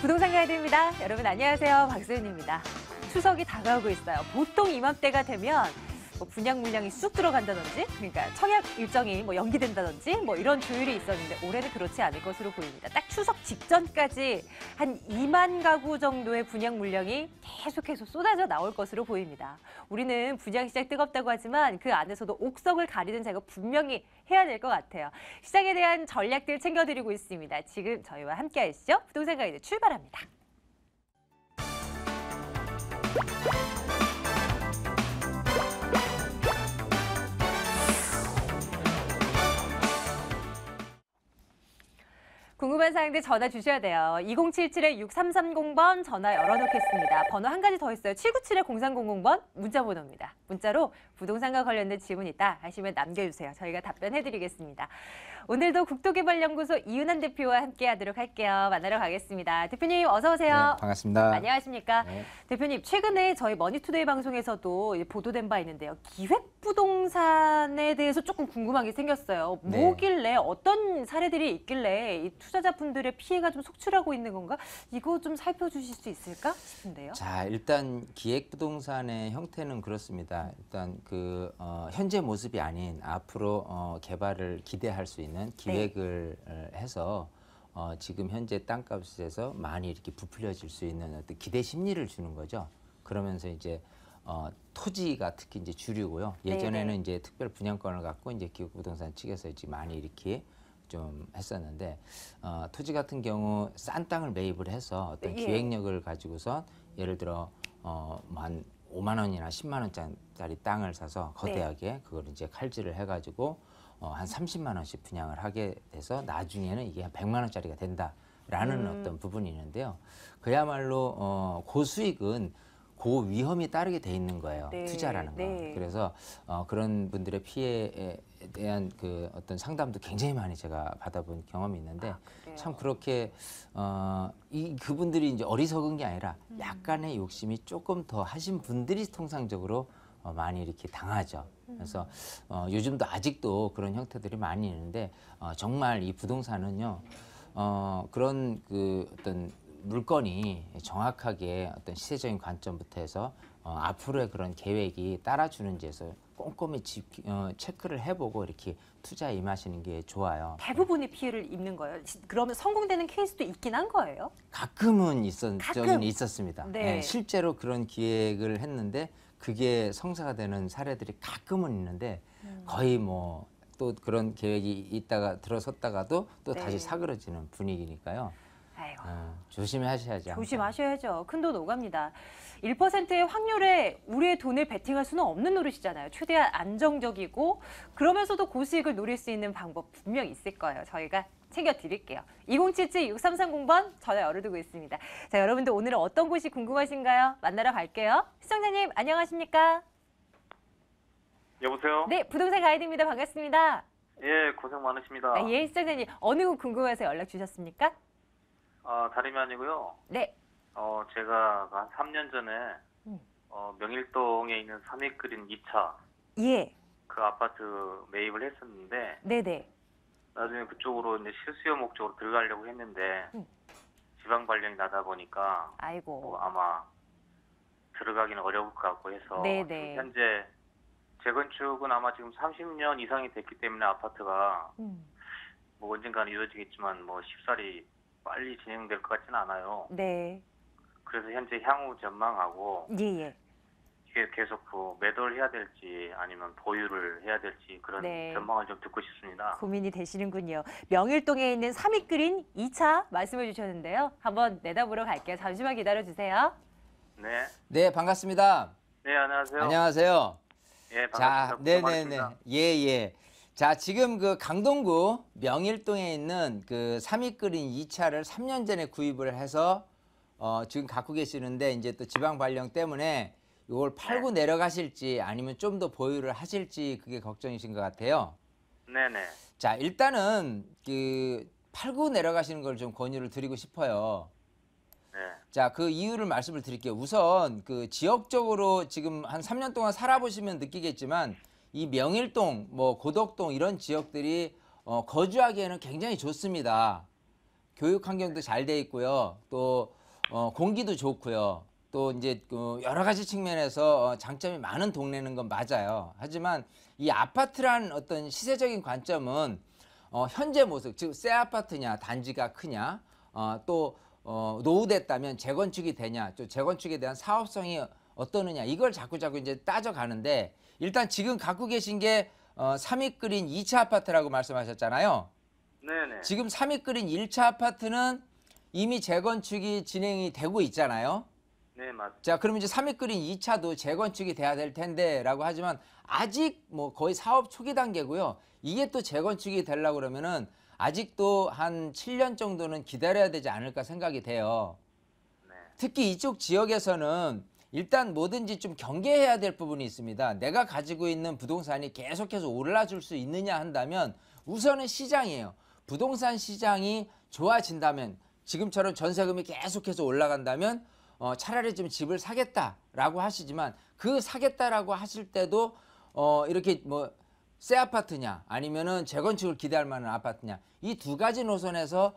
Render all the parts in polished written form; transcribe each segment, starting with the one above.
부동산 가이드입니다. 여러분 안녕하세요. 박소연입니다. 추석이 다가오고 있어요. 보통 이맘때가 되면 분양 물량이 쑥 들어간다든지, 그러니까 청약 일정이 연기된다든지 이런 조율이 있었는데 올해는 그렇지 않을 것으로 보입니다. 딱 추석 직전까지 한 2만 가구 정도의 분양 물량이 계속해서 쏟아져 나올 것으로 보입니다. 우리는 분양 시장 뜨겁다고 하지만 그 안에서도 옥석을 가리는 작업 분명히 해야 될 것 같아요. 시장에 대한 전략들 챙겨드리고 있습니다. 지금 저희와 함께 하시죠. 부동산 가이드 출발합니다. 궁금한 사항들 전화 주셔야 돼요. 2077-6330번 전화 열어놓겠습니다. 번호 한 가지 더 있어요. 797-0300번 문자 번호입니다. 문자로 부동산과 관련된 질문 있다 하시면 남겨주세요. 저희가 답변해드리겠습니다. 오늘도 국토개발연구소 이윤환 대표와 함께하도록 할게요. 만나러 가겠습니다. 대표님 어서 오세요. 네, 반갑습니다. 안녕하십니까. 네. 대표님 최근에 저희 머니투데이 방송에서도 보도된 바 있는데요. 기획부동산에 대해서 조금 궁금한 게 생겼어요. 네. 뭐길래 어떤 사례들이 있길래 이 투자자분들의 피해가 좀 속출하고 있는 건가? 이거 좀 살펴주실 수 있을까 싶은데요. 자, 일단 기획부동산의 형태는 그렇습니다. 일단 현재 모습이 아닌 앞으로 개발을 기대할 수 있는 기획을 해서 지금 현재 땅값에서 많이 이렇게 부풀려질 수 있는 어떤 기대 심리를 주는 거죠. 그러면서 이제 토지가 특히 이제 주류고요. 예전에는 네네. 이제 특별 분양권을 갖고 이제 기획부동산 측에서 이제 많이 이렇게 좀 했었는데 토지 같은 싼 땅을 매입을 해서 어떤 기획력을 가지고서 예를 들어 한 5만 원이나 10만 원짜리 땅을 사서 거대하게 그걸 이제 칼질을 해가지고 한 30만 원씩 분양을 하게 돼서 나중에는 이게 한 100만 원짜리가 된다라는 어떤 부분이 있는데요. 그야말로 고수익은 고위험이 따르게 돼 있는 거예요. 네, 투자라는 거. 네. 그래서 그런 분들의 피해에 대한 그 어떤 상담도 굉장히 많이 제가 받아본 경험이 있는데 참 그렇게 그분들이 이제 어리석은 게 아니라 약간의 욕심이 조금 더 하신 분들이 통상적으로 많이 이렇게 당하죠. 그래서 요즘도 아직도 그런 형태들이 많이 있는데 정말 이 부동산은요 그런 어떤 물건이 정확하게 어떤 시세적인 관점부터 해서 앞으로의 그런 계획이 따라주는지에서 꼼꼼히 체크를 해보고 이렇게 투자에 임하시는 게 좋아요. 대부분의 피해를 입는 거예요. 그러면 성공되는 케이스도 있긴 한 거예요? 가끔은 가끔? 있었습니다. 네. 네, 실제로 그런 기획을 했는데 그게 성사가 되는 사례들이 가끔은 있는데 거의 또 그런 계획이 있다가 들어섰다가도 또 네. 다시 사그러지는 분위기니까요. 아이고. 조심하셔야죠. 조심하셔야죠. 큰 돈 오갑니다. 1%의 확률에 우리의 돈을 베팅할 수는 없는 노릇이잖아요. 최대한 안정적이고 그러면서도 고수익을 노릴 수 있는 방법 분명 있을 거예요. 저희가 챙겨드릴게요. 2077-6330번 전화 열어두고 있습니다. 자, 여러분들 오늘은 어떤 곳이 궁금하신가요? 만나러 갈게요. 시청자님 안녕하십니까? 여보세요? 네, 부동산 가이드입니다. 반갑습니다. 예, 고생 많으십니다. 예, 시청자님 어느 곳 궁금해서 연락 주셨습니까? 다름이 아니고요. 네. 제가 한 3년 전에 명일동에 있는 삼익그린 2차 예. 그 아파트 매입을 했었는데 네네. 나중에 그쪽으로 이제 실수요 목적으로 들어가려고 했는데 지방 발령이 나다 보니까 아이고. 아마 들어가기는 어려울 것 같고 해서 네네. 지금 현재 재건축은 아마 지금 30년 이상이 됐기 때문에 아파트가 언젠가는 이루어지겠지만 쉽사리 빨리 진행될 것 같지는 않아요. 네. 그래서 현재 향후 전망하고 예예. 이게 계속 매도를 해야 될지 아니면 보유를 해야 될지 그런 네. 전망을 좀 듣고 싶습니다. 고민이 되시는군요. 명일동에 있는 삼익그린 2차 말씀해 주셨는데요. 한번 내다보러 갈게요. 잠시만 기다려 주세요. 네. 네, 반갑습니다. 네, 안녕하세요. 안녕하세요. 예, 자, 반갑습니다. 네네네. 예. 자, 지금 강동구 명일동에 있는 삼익그린 2차를 3년 전에 구입을 해서 지금 갖고 계시는데 이제 또 지방 발령 때문에 이걸 팔고 내려가실지 아니면 좀 더 보유를 하실지 그게 걱정이신 것 같아요. 네네. 자, 일단은 팔고 내려가시는 걸 좀 권유를 드리고 싶어요. 네. 자, 그 이유를 말씀을 드릴게요. 우선 지역적으로 지금 한 3년 동안 살아보시면 느끼겠지만 이 명일동, 고덕동 이런 지역들이 거주하기에는 굉장히 좋습니다. 교육 환경도 잘 돼 있고요. 또 공기도 좋고요. 또 이제 그 여러 가지 측면에서 장점이 많은 동네는 건 맞아요. 하지만 이 아파트란 어떤 시세적인 관점은 현재 모습, 즉 새 아파트냐, 단지가 크냐, 또 노후됐다면 재건축이 되냐, 또 재건축에 대한 사업성이 어떠느냐, 이걸 자꾸 이제 따져가는데, 일단 지금 갖고 계신 게 3위급인 2차 아파트라고 말씀하셨잖아요. 네네. 지금 3위급인 1차 아파트는 이미 재건축이 진행이 되고 있잖아요. 네, 맞습니다. 자, 그러면 이제 3위급인 2차도 재건축이 돼야 될 텐데라고 하지만 아직 뭐 거의 사업 초기 단계고요. 이게 또 재건축이 되려고 그러면은 아직도 한 7년 정도는 기다려야 되지 않을까 생각이 돼요. 네. 특히 이쪽 지역에서는 일단 뭐든지 좀 경계해야 될 부분이 있습니다. 내가 가지고 있는 부동산이 계속해서 올라줄 수 있느냐 한다면 우선은 시장이에요. 부동산 시장이 좋아진다면, 지금처럼 전세금이 계속해서 올라간다면 차라리 좀 집을 사겠다라고 하시지만, 그 사겠다라고 하실 때도 이렇게 뭐 새 아파트냐 아니면은 재건축을 기대할 만한 아파트냐, 이 두 가지 노선에서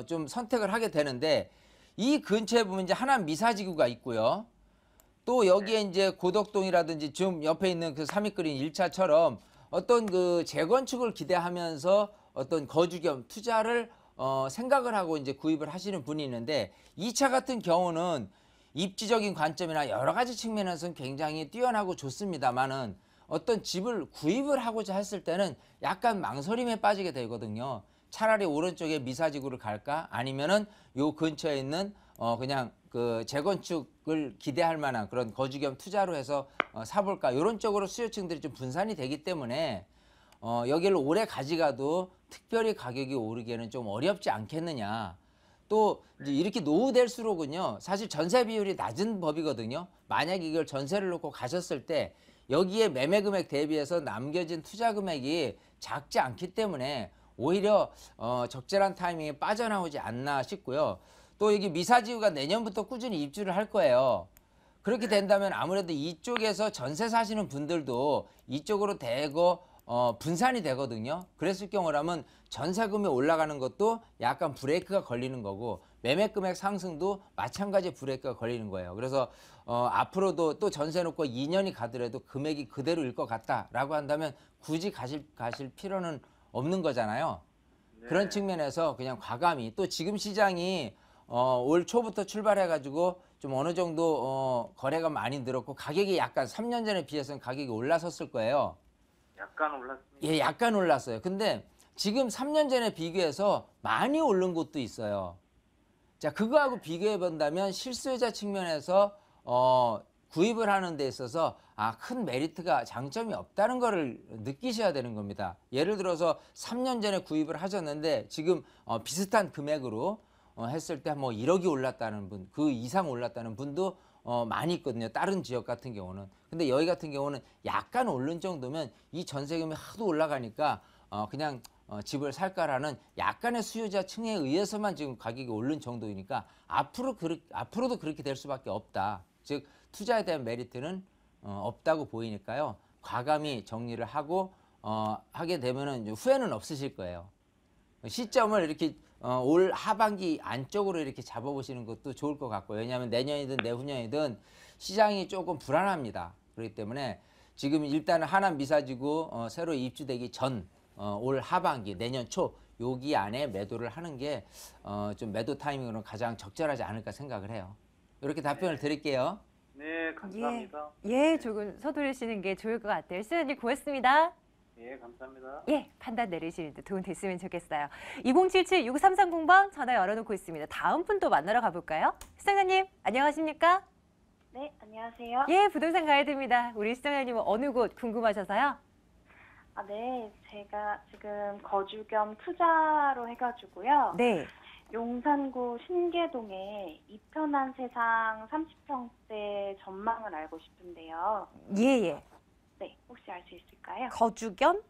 좀 선택을 하게 되는데, 이 근처에 보면 이제 하남 미사지구가 있고요. 또 여기에 이제 고덕동이라든지 지금 옆에 있는 그 3위급인 1차처럼 어떤 그 재건축을 기대하면서 어떤 거주 겸 투자를 생각을 하고 이제 구입을 하시는 분이 있는데, 2차 같은 경우는 입지적인 관점이나 여러 가지 측면에서는 굉장히 뛰어나고 좋습니다만은 어떤 집을 구입을 하고자 했을 때는 약간 망설임에 빠지게 되거든요. 차라리 오른쪽에 미사지구를 갈까? 아니면은 요 근처에 있는 그냥 그 재건축을 기대할 만한 그런 거주 겸 투자로 해서 사볼까? 이런 쪽으로 수요층들이 좀 분산이 되기 때문에 여기를 오래 가져가도 특별히 가격이 오르기에는 좀 어렵지 않겠느냐. 또 이제 이렇게 노후될수록은요, 사실 전세 비율이 낮은 법이거든요. 만약 이걸 전세를 놓고 가셨을 때 여기에 매매 금액 대비해서 남겨진 투자 금액이 작지 않기 때문에 오히려 적절한 타이밍에 빠져나오지 않나 싶고요. 또 여기 미사지구가 내년부터 꾸준히 입주를 할 거예요. 그렇게 된다면 아무래도 이쪽에서 전세 사시는 분들도 이쪽으로 대거 분산이 되거든요. 그랬을 경우라면 전세금이 올라가는 것도 약간 브레이크가 걸리는 거고, 매매 금액 상승도 마찬가지 브레이크가 걸리는 거예요. 그래서 앞으로도 또 전세 놓고 2년이 가더라도 금액이 그대로일 것 같다라고 한다면 굳이 가실 필요는 없는 거잖아요. 네. 그런 측면에서 그냥 과감히, 또 지금 시장이 올 초부터 출발해가지고 좀 어느 정도 거래가 많이 늘었고, 가격이 약간 3년 전에 비해서는 가격이 올라섰을 거예요. 약간 올랐습니다. 예, 약간 올랐어요. 근데 지금 3년 전에 비교해서 많이 오른 곳도 있어요. 자, 그거하고 비교해 본다면 실수요자 측면에서 구입을 하는 데 있어서 큰 메리트가, 장점이 없다는 거를 느끼셔야 되는 겁니다. 예를 들어서 3년 전에 구입을 하셨는데 지금 비슷한 금액으로 했을 때 뭐 1억이 올랐다는 분, 그 이상 올랐다는 분도 많이 있거든요. 다른 지역 같은 경우는. 근데 여기 같은 경우는 약간 오른 정도면 이 전세금이 하도 올라가니까 그냥 집을 살까라는 약간의 수요자 층에 의해서만 지금 가격이 오른 정도이니까 앞으로도 그렇게 될 수밖에 없다. 즉 투자에 대한 메리트는 없다고 보이니까요. 과감히 정리를 하고 하게 되면은 후회는 없으실 거예요. 시점을 이렇게 올 하반기 안쪽으로 이렇게 잡아보시는 것도 좋을 것 같고요. 왜냐하면 내년이든 내후년이든 시장이 조금 불안합니다. 그렇기 때문에 지금 일단은 하남 미사지구 새로 입주되기 전 올 하반기, 내년 초 여기 안에 매도를 하는 게 좀 매도 타이밍으로는 가장 적절하지 않을까 생각을 해요. 이렇게 답변을 드릴게요. 네, 감사합니다. 예, 조금 서두르시는 게 좋을 것 같아요. 시청자님 고맙습니다. 예, 감사합니다. 예, 판단 내리시는 데 도움 됐으면 좋겠어요. 2077-6330번 전화 열어놓고 있습니다. 다음 분 또 만나러 가볼까요? 시청자님, 안녕하십니까? 네, 안녕하세요. 예, 부동산 가야됩니다. 우리 시청자님은 어느 곳 궁금하셔서요? 네, 제가 지금 거주 겸 투자로 해가지고요. 네. 용산구 신계동에 이편한 세상 30평대 전망을 알고 싶은데요. 예. 네, 혹시 알 수 있을까요? 거주 겸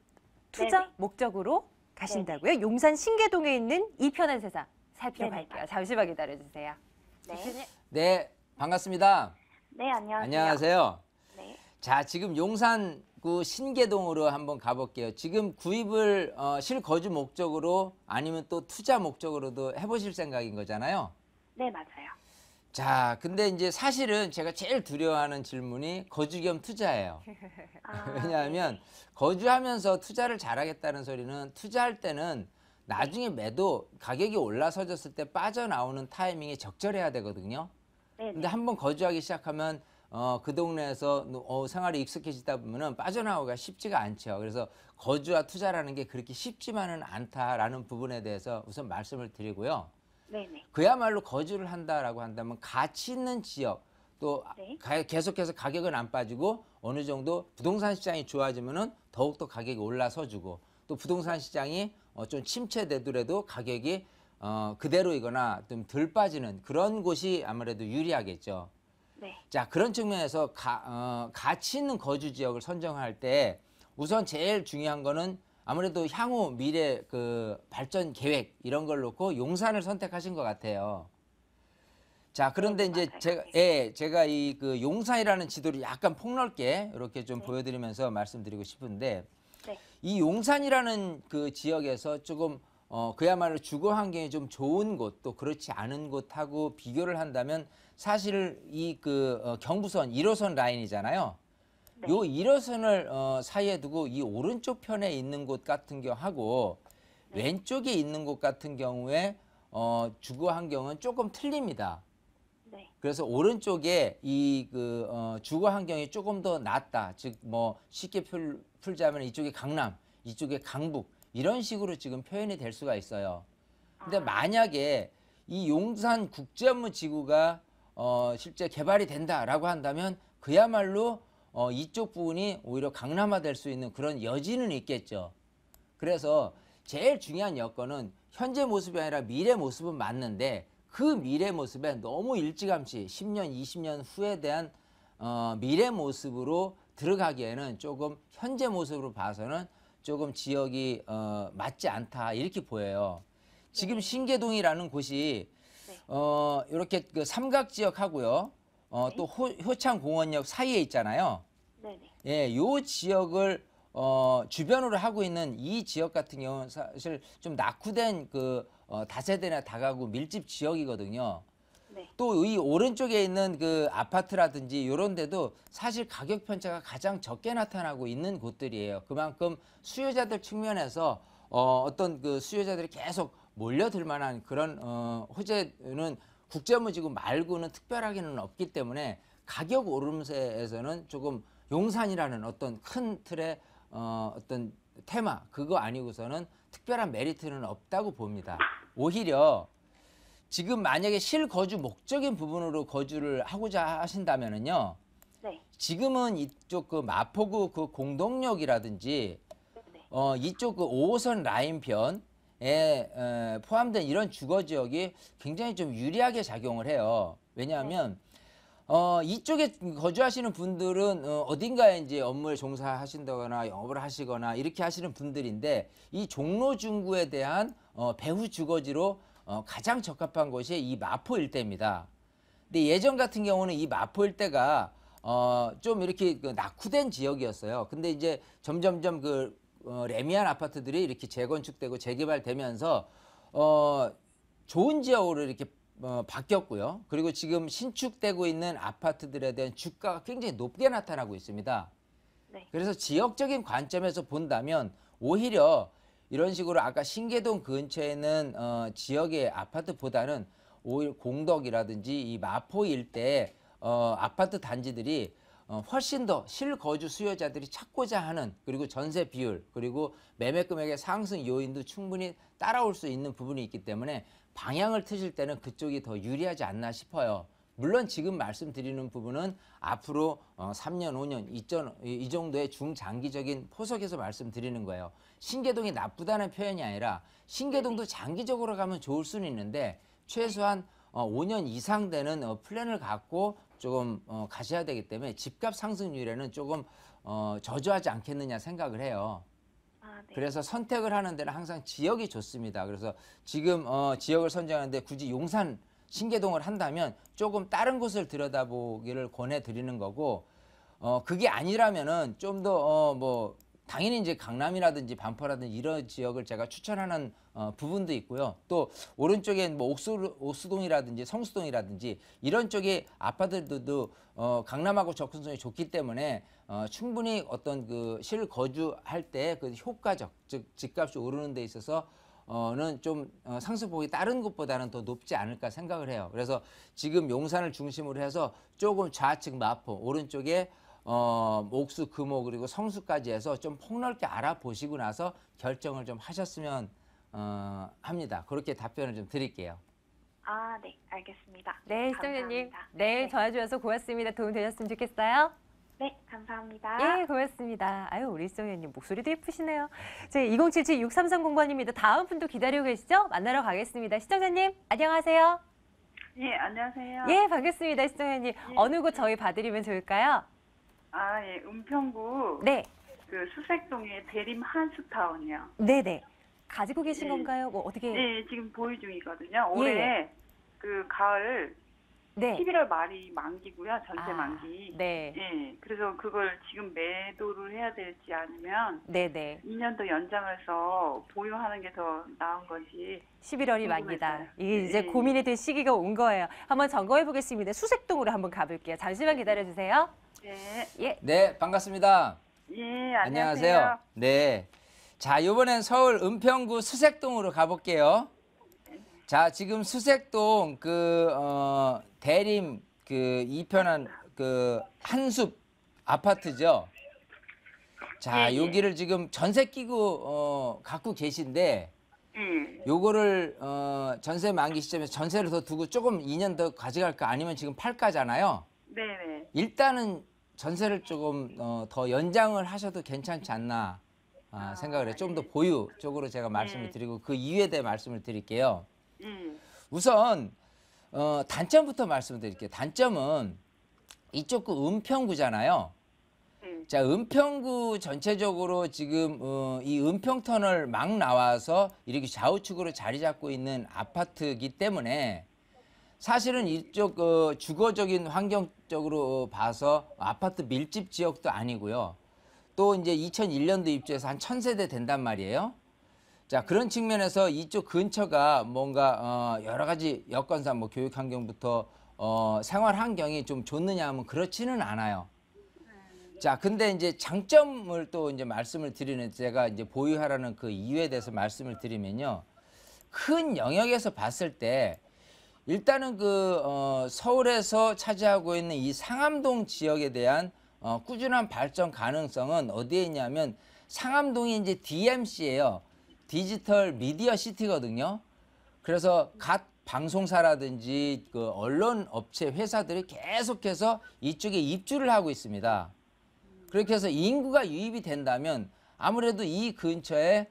투자 네네. 목적으로 가신다고요? 용산 신계동에 있는 이편한 세상 살펴볼게요. 네네. 잠시만 기다려주세요. 네. 네, 반갑습니다. 네, 안녕하세요. 안녕하세요. 네. 자, 지금 용산구 신계동으로 한번 가볼게요. 지금 구입을 실거주 목적으로 아니면 또 투자 목적으로도 해보실 생각인 거잖아요. 네, 맞아요. 자, 근데 이제 사실은 제가 제일 두려워하는 질문이 거주 겸 투자예요. 아, 왜냐하면 거주하면서 투자를 잘하겠다는 소리는 투자할 때는 나중에 매도 가격이 올라서졌을 때 빠져나오는 타이밍이 적절해야 되거든요. 네, 근데 한번 거주하기 시작하면 그 동네에서 생활이 익숙해지다 보면은 빠져나오기가 쉽지가 않죠. 그래서 거주와 투자라는 게 그렇게 쉽지만은 않다라는 부분에 대해서 우선 말씀을 드리고요. 네, 네. 그야말로 거주를 한다라고 한다면 가치 있는 지역 또 네. 계속해서 가격은 안 빠지고 어느 정도 부동산 시장이 좋아지면은 더욱더 가격이 올라서주고 또 부동산 시장이 좀 침체되더라도 가격이 그대로이거나 좀 덜 빠지는 그런 곳이 아무래도 유리하겠죠. 네. 자, 그런 측면에서 가치 있는 거주 지역을 선정할 때 우선 제일 중요한 거는 아무래도 향후 미래 그 발전 계획 이런 걸 놓고 용산을 선택하신 것 같아요. 자, 그런데 네, 이제 맞아요. 제가 이 그 용산이라는 지도를 약간 폭넓게 이렇게 좀 네. 보여드리면서 말씀드리고 싶은데 네. 이 용산이라는 그 지역에서 조금 그야말로 주거 환경이 좀 좋은 곳 또 그렇지 않은 곳하고 비교를 한다면 사실 이 그 경부선 1호선 라인이잖아요. 네. 요 1호선을 사이에 두고 이 오른쪽 편에 있는 곳 같은 경우하고 네. 왼쪽에 있는 곳 같은 경우에 주거 환경은 조금 틀립니다. 네. 그래서 오른쪽에 이 그 주거 환경이 조금 더 낫다. 즉 뭐 쉽게 풀자면 이쪽에 강남, 이쪽에 강북 이런 식으로 지금 표현이 될 수가 있어요. 근데 만약에 이 용산 국제업무지구가 실제 개발이 된다라고 한다면 그야말로 이쪽 부분이 오히려 강남화될 수 있는 그런 여지는 있겠죠. 그래서 제일 중요한 여건은 현재 모습이 아니라 미래 모습은 맞는데 그 미래 모습에 너무 일찌감치 10년, 20년 후에 대한 미래 모습으로 들어가기에는 조금 현재 모습으로 봐서는 조금 지역이 맞지 않다 이렇게 보여요. 지금 신계동이라는 곳이 네. 이렇게 그 삼각 지역하고요. 네. 또 효창공원역 사이에 있잖아요. 네, 네. 예, 요 지역을 주변으로 하고 있는 이 지역 같은 경우는 사실 좀 낙후된 그 다세대나 다가구 밀집 지역이거든요. 네. 또 이 오른쪽에 있는 그 아파트라든지 이런 데도 사실 가격 편차가 가장 적게 나타나고 있는 곳들이에요. 그만큼 수요자들 측면에서 어떤 그 수요자들이 계속 몰려들 만한 그런 호재는 국제업무지구 말고는 특별하게는 없기 때문에 가격 오름세에서는 조금 용산이라는 어떤 큰 틀의 어떤 테마 그거 아니고서는 특별한 메리트는 없다고 봅니다. 오히려 지금 만약에 실거주 목적인 부분으로 거주를 하고자 하신다면은요. 네. 지금은 이쪽 그 마포구 그 공동역이라든지 이쪽 그 5호선 라인편에 포함된 이런 주거 지역이 굉장히 좀 유리하게 작용을 해요. 왜냐하면 이쪽에 거주하시는 분들은 어딘가에 이제 업무에 종사하신다거나 영업을 하시거나 이렇게 하시는 분들인데 이 종로 중구에 대한 배후 주거지로 가장 적합한 곳이 이 마포 일대입니다. 근데 예전 같은 경우는 이 마포 일대가 좀 이렇게 그 낙후된 지역이었어요. 근데 이제 점점점 그 레미안 아파트들이 이렇게 재건축되고 재개발되면서 좋은 지역으로 이렇게 바뀌었고요. 그리고 지금 신축되고 있는 아파트들에 대한 주가가 굉장히 높게 나타나고 있습니다. 네. 그래서 지역적인 관점에서 본다면 오히려 이런 식으로 아까 신계동 근처에 있는 지역의 아파트보다는 오히려 공덕이라든지 이 마포 일대의 아파트 단지들이 훨씬 더 실거주 수요자들이 찾고자 하는 그리고 전세 비율 그리고 매매 금액의 상승 요인도 충분히 따라올 수 있는 부분이 있기 때문에 방향을 트실 때는 그쪽이 더 유리하지 않나 싶어요. 물론 지금 말씀드리는 부분은 앞으로 3년, 5년 이 정도의 중장기적인 포석에서 말씀드리는 거예요. 신계동이 나쁘다는 표현이 아니라 신계동도 장기적으로 가면 좋을 수는 있는데 최소한 5년 이상 되는 플랜을 갖고 조금 가셔야 되기 때문에 집값 상승률에는 조금 저조하지 않겠느냐 생각을 해요. 네. 그래서 선택을 하는 데는 항상 지역이 좋습니다. 그래서 지금 지역을 선정하는데 굳이 용산 신계동을 한다면 조금 다른 곳을 들여다보기를 권해드리는 거고 그게 아니라면은 좀 더 뭐 당연히 이제 강남이라든지 반포라든지 이런 지역을 제가 추천하는 부분도 있고요. 또 오른쪽에 뭐 옥수동이라든지 성수동이라든지 이런 쪽에 아파트들도 강남하고 접근성이 좋기 때문에 충분히 어떤 그 실거주할 때 그 효과적, 즉 집값이 오르는 데 있어서 는 좀 상승폭이 다른 곳보다는 더 높지 않을까 생각을 해요. 그래서 지금 용산을 중심으로 해서 조금 좌측 마포 오른쪽에 옥수, 금호 그리고 성수까지 해서 좀 폭넓게 알아보시고 나서 결정을 좀 하셨으면 합니다. 그렇게 답변을 좀 드릴게요. 아, 네, 알겠습니다. 네, 시청자님. 감사합니다. 네, 전화 주셔서 고맙습니다. 도움 되셨으면 좋겠어요. 네, 감사합니다. 예, 고맙습니다. 아유, 우리 시청자님 목소리도 예쁘시네요. 제 2077-6330번입니다. 다음 분도 기다리고 계시죠? 만나러 가겠습니다. 시청자님, 안녕하세요. 예, 안녕하세요. 예, 반갑습니다. 시청자님. 어느 곳 저희 봐드리면 좋을까요? 아, 예, 은평구 네, 그 수색동의 대림 한스타운이요. 네네. 가지고 계신 예. 건가요? 뭐 어떻게? 예, 지금 보유 중이거든요. 올해 그 가을 네. 11월 말이 만기고요. 전세 아, 만기. 네. 예, 그래서 그걸 지금 매도를 해야 될지 아니면 네네. 2년 더 연장을 해서 보유하는 게 더 나은 건지. 11월이 만기다. 궁금했어요. 이게 이제 예. 고민이 될 시기가 온 거예요. 한번 점검해 보겠습니다. 수색동으로 한번 가볼게요. 잠시만 기다려 주세요. 예, 예. 네, 반갑습니다. 예, 안녕하세요. 네. 자, 이번엔 서울 은평구 수색동으로 가볼게요. 자, 지금 수색동 대림 이편한 한숲 아파트죠. 자, 예, 예. 여기를 지금 전세 끼고 갖고 계신데 예. 요거를 전세 만기 시점에서 전세를 더 두고 조금 2년 더 가져갈까 아니면 지금 팔까잖아요. 네네. 일단은 전세를 조금 더 연장을 하셔도 괜찮지 않나 생각을 해요. 좀 더 보유 쪽으로 제가 말씀을 드리고 그 이유에 대해 말씀을 드릴게요. 우선 단점부터 말씀드릴게요. 단점은 이쪽 그 은평구잖아요. 자, 은평구 전체적으로 지금 이 은평터널 막 나와서 이렇게 좌우측으로 자리 잡고 있는 아파트이기 때문에 사실은 이쪽 주거적인 환경적으로 봐서 아파트 밀집 지역도 아니고요. 또 이제 2001년도 입주해서 한 1000세대 된단 말이에요. 자, 그런 측면에서 이쪽 근처가 뭔가 여러 가지 여건상 뭐 교육 환경부터 생활 환경이 좀 좋느냐 하면 그렇지는 않아요. 자, 근데 이제 장점을 또 이제 말씀을 드리는 제가 이제 보유하라는 그 이유에 대해서 말씀을 드리면요. 큰 영역에서 봤을 때 일단은 서울에서 차지하고 있는 이 상암동 지역에 대한 꾸준한 발전 가능성은 어디에 있냐면 상암동이 이제 DMC예요. 디지털 미디어 시티거든요. 그래서 각 방송사라든지 그 언론 업체 회사들이 계속해서 이쪽에 입주를 하고 있습니다. 그렇게 해서 인구가 유입이 된다면 아무래도 이 근처에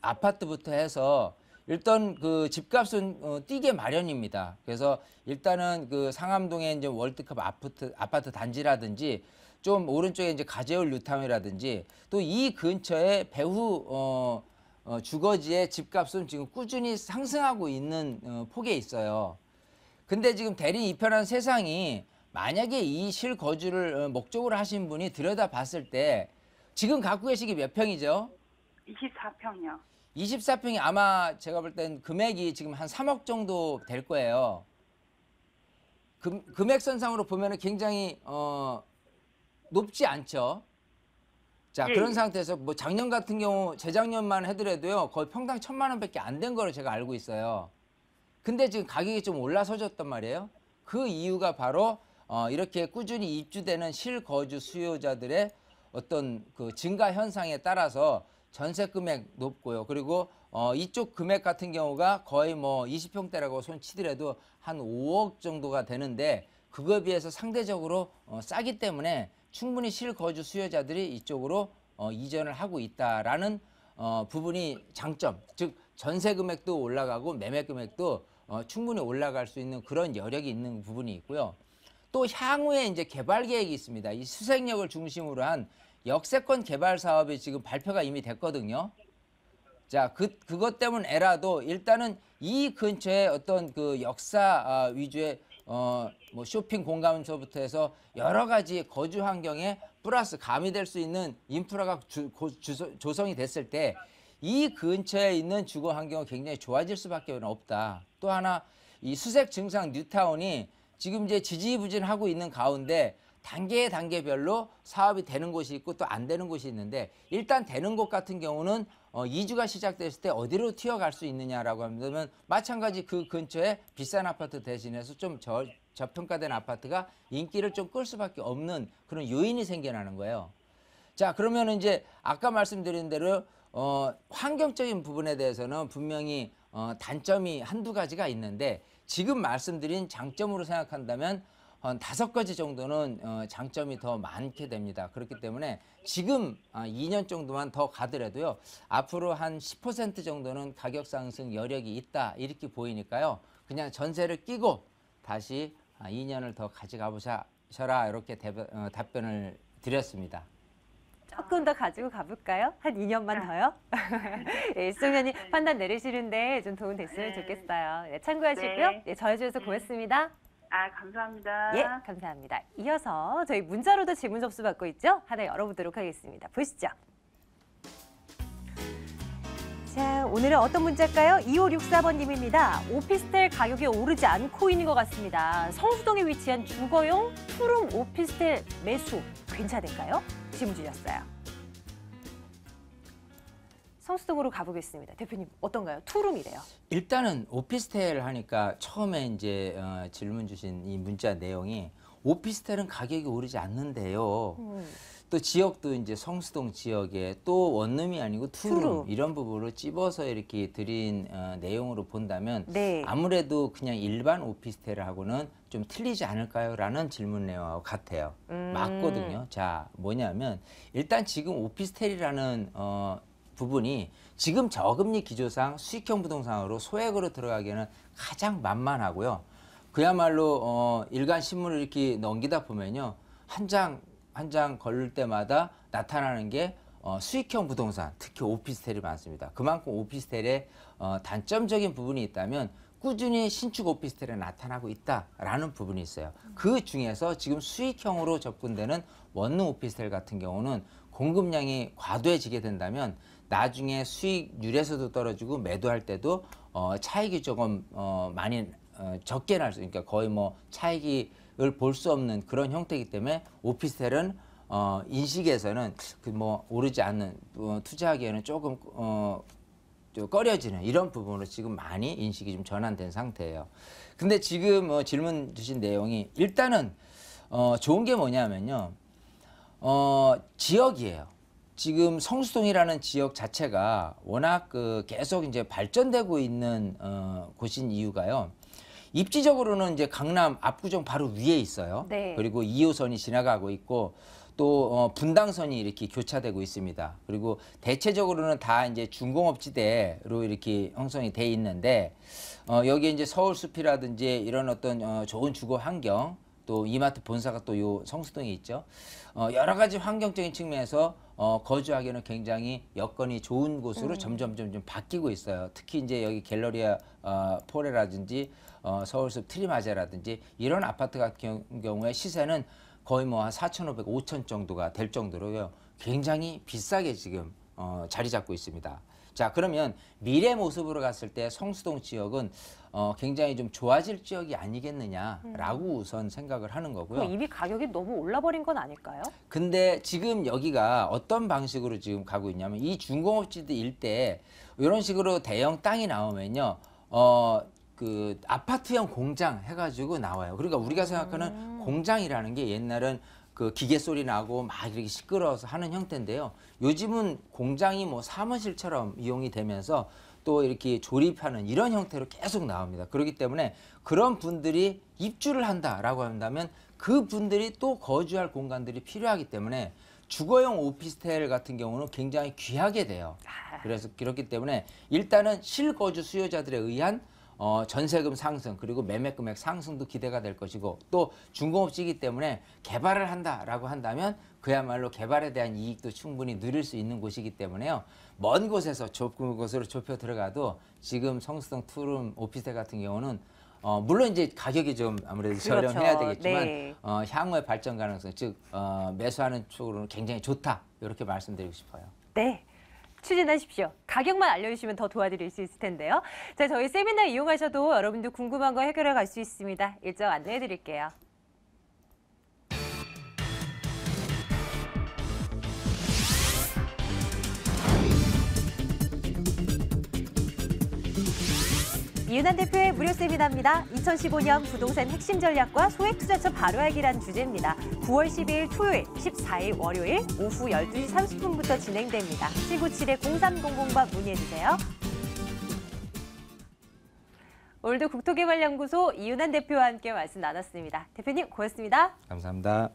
아파트부터 해서 일단 그 집값은 뛰게 마련입니다. 그래서 일단은 그 상암동에 이제 월드컵 아파트 단지라든지 좀 오른쪽에 이제 가재울 뉴타운이라든지 또 이 근처에 배후 주거지의 집값은 지금 꾸준히 상승하고 있는 폭에 있어요. 근데 지금 대림 이편한 세상이 만약에 이 실거주를 목적으로 하신 분이 들여다봤을 때 지금 갖고 계시기 몇 평이죠? 24평이요. 24평이 아마 제가 볼 땐 금액이 지금 한 3억 정도 될 거예요. 금액선상으로 보면 굉장히 높지 않죠. 자, 그런 상태에서 뭐 작년 같은 경우 재작년만 해더라도요 거의 평당 1000만 원밖에 안 된 거로 제가 알고 있어요. 근데 지금 가격이 좀 올라서졌단 말이에요. 그 이유가 바로 이렇게 꾸준히 입주되는 실거주 수요자들의 어떤 그 증가 현상에 따라서 전세 금액 높고요. 그리고 이쪽 금액 같은 경우가 거의 뭐 20평대라고 손치더라도 한 5억 정도가 되는데 그거에 비해서 상대적으로 싸기 때문에 충분히 실거주 수요자들이 이쪽으로 이전을 하고 있다라는 부분이 장점. 즉 전세 금액도 올라가고 매매 금액도 충분히 올라갈 수 있는 그런 여력이 있는 부분이 있고요. 또 향후에 이제 개발 계획이 있습니다. 이 수색역을 중심으로 한 역세권 개발 사업이 지금 발표가 이미 됐거든요. 자, 그것 때문에라도 일단은 이 근처에 어떤 그 역사 위주의 뭐 쇼핑 공간서부터 해서 여러 가지 거주 환경에 플러스 가미될 수 있는 인프라가 조성이 됐을 때 이 근처에 있는 주거 환경은 굉장히 좋아질 수밖에 없다. 또 하나 이 수색 증상 뉴타운이 지금 이제 지지부진하고 있는 가운데 단계별로 사업이 되는 곳이 있고 또 안 되는 곳이 있는데 일단 되는 곳 같은 경우는 이주가 시작됐을 때 어디로 튀어갈 수 있느냐라고 하면 마찬가지 그 근처에 비싼 아파트 대신해서 좀 저평가된 아파트가 인기를 좀 끌 수밖에 없는 그런 요인이 생겨나는 거예요. 자, 그러면 이제 아까 말씀드린 대로 환경적인 부분에 대해서는 분명히 단점이 한두 가지가 있는데 지금 말씀드린 장점으로 생각한다면 한 5가지 정도는 장점이 더 많게 됩니다. 그렇기 때문에 지금 2년 정도만 더 가더라도요. 앞으로 한 10% 정도는 가격 상승 여력이 있다 이렇게 보이니까요. 그냥 전세를 끼고 다시 2년을 더 가져가 보셔라 이렇게 답변을 드렸습니다. 조금 더 가지고 가볼까요? 한 2년만 더요? 예, 수정연이 판단 내리시는데 좀 도움 됐으면 좋겠어요. 네, 참고하시고요. 네, 전해주셔서 고맙습니다. 아, 감사합니다. 예, 감사합니다. 이어서 저희 문자로도 질문 접수 받고 있죠? 하나 열어보도록 하겠습니다. 보시죠. 자, 오늘은 어떤 문자일까요? 2564번님입니다. 오피스텔 가격이 오르지 않고 있는 것 같습니다. 성수동에 위치한 주거용 투룸 오피스텔 매수 괜찮을까요? 질문 주셨어요. 성수동으로 가보겠습니다. 대표님 어떤가요? 투룸이래요. 일단은 오피스텔 하니까 처음에 이제 질문 주신 이 문자 내용이 오피스텔은 가격이 오르지 않는데요. 또 지역도 이제 성수동 지역에 또 원룸이 아니고 투룸 이런 부분을 찝어서 이렇게 드린 내용으로 본다면 네. 아무래도 그냥 일반 오피스텔하고는 좀 틀리지 않을까요?라는 질문 내용하고 같아요. 맞거든요. 자, 뭐냐면 일단 지금 오피스텔이라는 부분이 지금 저금리 기조상 수익형 부동산으로 소액으로 들어가기에는 가장 만만하고요. 그야말로 일간 신문을 이렇게 넘기다 보면요. 한 장 걸릴 때마다 나타나는 게 수익형 부동산, 특히 오피스텔이 많습니다. 그만큼 오피스텔에 단점적인 부분이 있다면 꾸준히 신축 오피스텔에 나타나고 있다라는 부분이 있어요. 그 중에서 지금 수익형으로 접근되는 원룸 오피스텔 같은 경우는 공급량이 과도해지게 된다면 나중에 수익률에서도 떨어지고 매도할 때도 차익이 조금 많이 적게 날 수, 그러니까 거의 뭐 차익을 볼 수 없는 그런 형태이기 때문에 오피스텔은 인식에서는 그 뭐 오르지 않는 투자하기에는 조금 좀 꺼려지는 이런 부분으로 지금 많이 인식이 좀 전환된 상태예요. 근데 지금 질문 주신 내용이 일단은 좋은 게 뭐냐면요. 지역이에요. 지금 성수동이라는 지역 자체가 워낙 계속 이제 발전되고 있는 곳인 이유가요. 입지적으로는 이제 강남 압구정 바로 위에 있어요. 네. 그리고 2호선이 지나가고 있고 또 분당선이 이렇게 교차되고 있습니다. 그리고 대체적으로는 다 이제 중공업지대로 이렇게 형성이 돼 있는데 여기 이제 서울숲이라든지 이런 어떤 좋은 주거 환경 또 이마트 본사가 또 요 성수동에 있죠. 여러 가지 환경적인 측면에서 거주하기에는 굉장히 여건이 좋은 곳으로 점점 좀 바뀌고 있어요. 특히 이제 여기 갤러리아 포레라든지 서울숲 트리마제라든지 이런 아파트 같은 경우에 시세는 거의 뭐 한 4,500, 5,000 정도가 될 정도로요. 굉장히 비싸게 지금 자리 잡고 있습니다. 자, 그러면 미래 모습으로 갔을 때 성수동 지역은 굉장히 좀 좋아질 지역이 아니겠느냐라고 우선 생각을 하는 거고요. 이미 가격이 너무 올라버린 건 아닐까요? 근데 지금 여기가 어떤 방식으로 지금 가고 있냐면 이 중공업지대 일대에 이런 식으로 대형 땅이 나오면요. 그 아파트형 공장 해가지고 나와요. 그러니까 우리가 생각하는 공장이라는 게 옛날엔 그 기계 소리 나고 막 이렇게 시끄러워서 하는 형태인데요. 요즘은 공장이 뭐 사무실처럼 이용이 되면서 또 이렇게 조립하는 이런 형태로 계속 나옵니다. 그렇기 때문에 그런 분들이 입주를 한다라고 한다면 그 분들이 또 거주할 공간들이 필요하기 때문에 주거용 오피스텔 같은 경우는 굉장히 귀하게 돼요. 그래서 그렇기 때문에 일단은 실거주 수요자들에 의한 전세금 상승 그리고 매매 금액 상승도 기대가 될 것이고 또 중공업지이기 때문에 개발을 한다라고 한다면 그야말로 개발에 대한 이익도 충분히 누릴 수 있는 곳이기 때문에요. 먼 곳에서 좁은 곳으로 좁혀 들어가도 지금 성수동 투룸 오피스텔 같은 경우는 물론 이제 가격이 좀 아무래도 그렇죠. 저렴해야 되겠지만 네. 향후의 발전 가능성 즉 매수하는 쪽으로는 굉장히 좋다 이렇게 말씀드리고 싶어요. 네. 추진하십시오. 가격만 알려주시면 더 도와드릴 수 있을 텐데요. 자, 저희 세미나 이용하셔도 여러분들 궁금한 거 해결해 갈 수 있습니다. 일정 안내해 드릴게요. 이은한 대표의 무료 세미나입니다. 2015년 부동산 핵심 전략과 소액 투자처 바로 알기라는 주제입니다. 9월 12일 토요일, 14일 월요일 오후 12시 30분부터 진행됩니다. 797-0300번 문의해주세요. 오늘도 국토개발연구소 이은한 대표와 함께 말씀 나눴습니다. 대표님 고맙습니다. 감사합니다.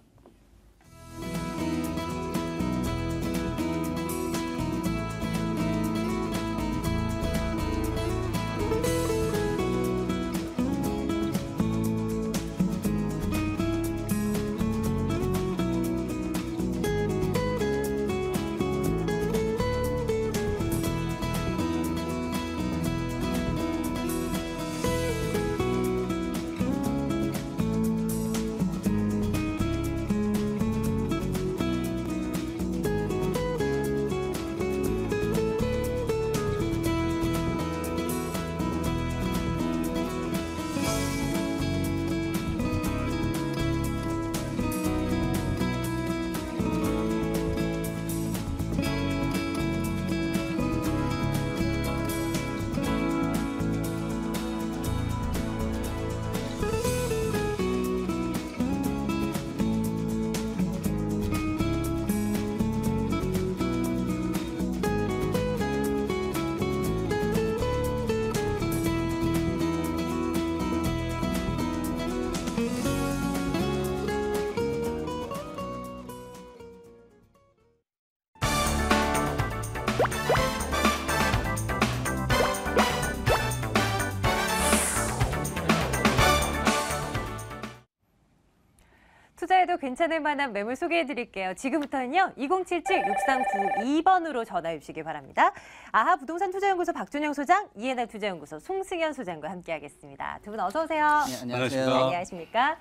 투자해도 괜찮을 만한 매물 소개해 드릴게요. 지금부터는요. 2077-6392번으로 전화해 주시기 바랍니다. 아하 부동산 투자연구소 박준영 소장, 이해나 투자연구소 송승현 소장과 함께하겠습니다. 두 분 어서 오세요. 네, 안녕하세요. 안녕하십니까?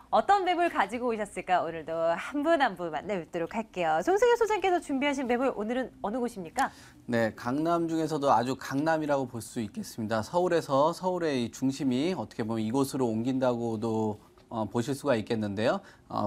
어떤 매물 가지고 오셨을까? 오늘도 한 분 한 분 만나뵙도록 할게요. 송승현 소장께서 준비하신 매물 오늘은 어느 곳입니까? 네, 강남 중에서도 아주 강남이라고 볼 수 있겠습니다. 서울에서 서울의 이 중심이 어떻게 보면 이곳으로 옮긴다고도 보실 수가 있겠는데요.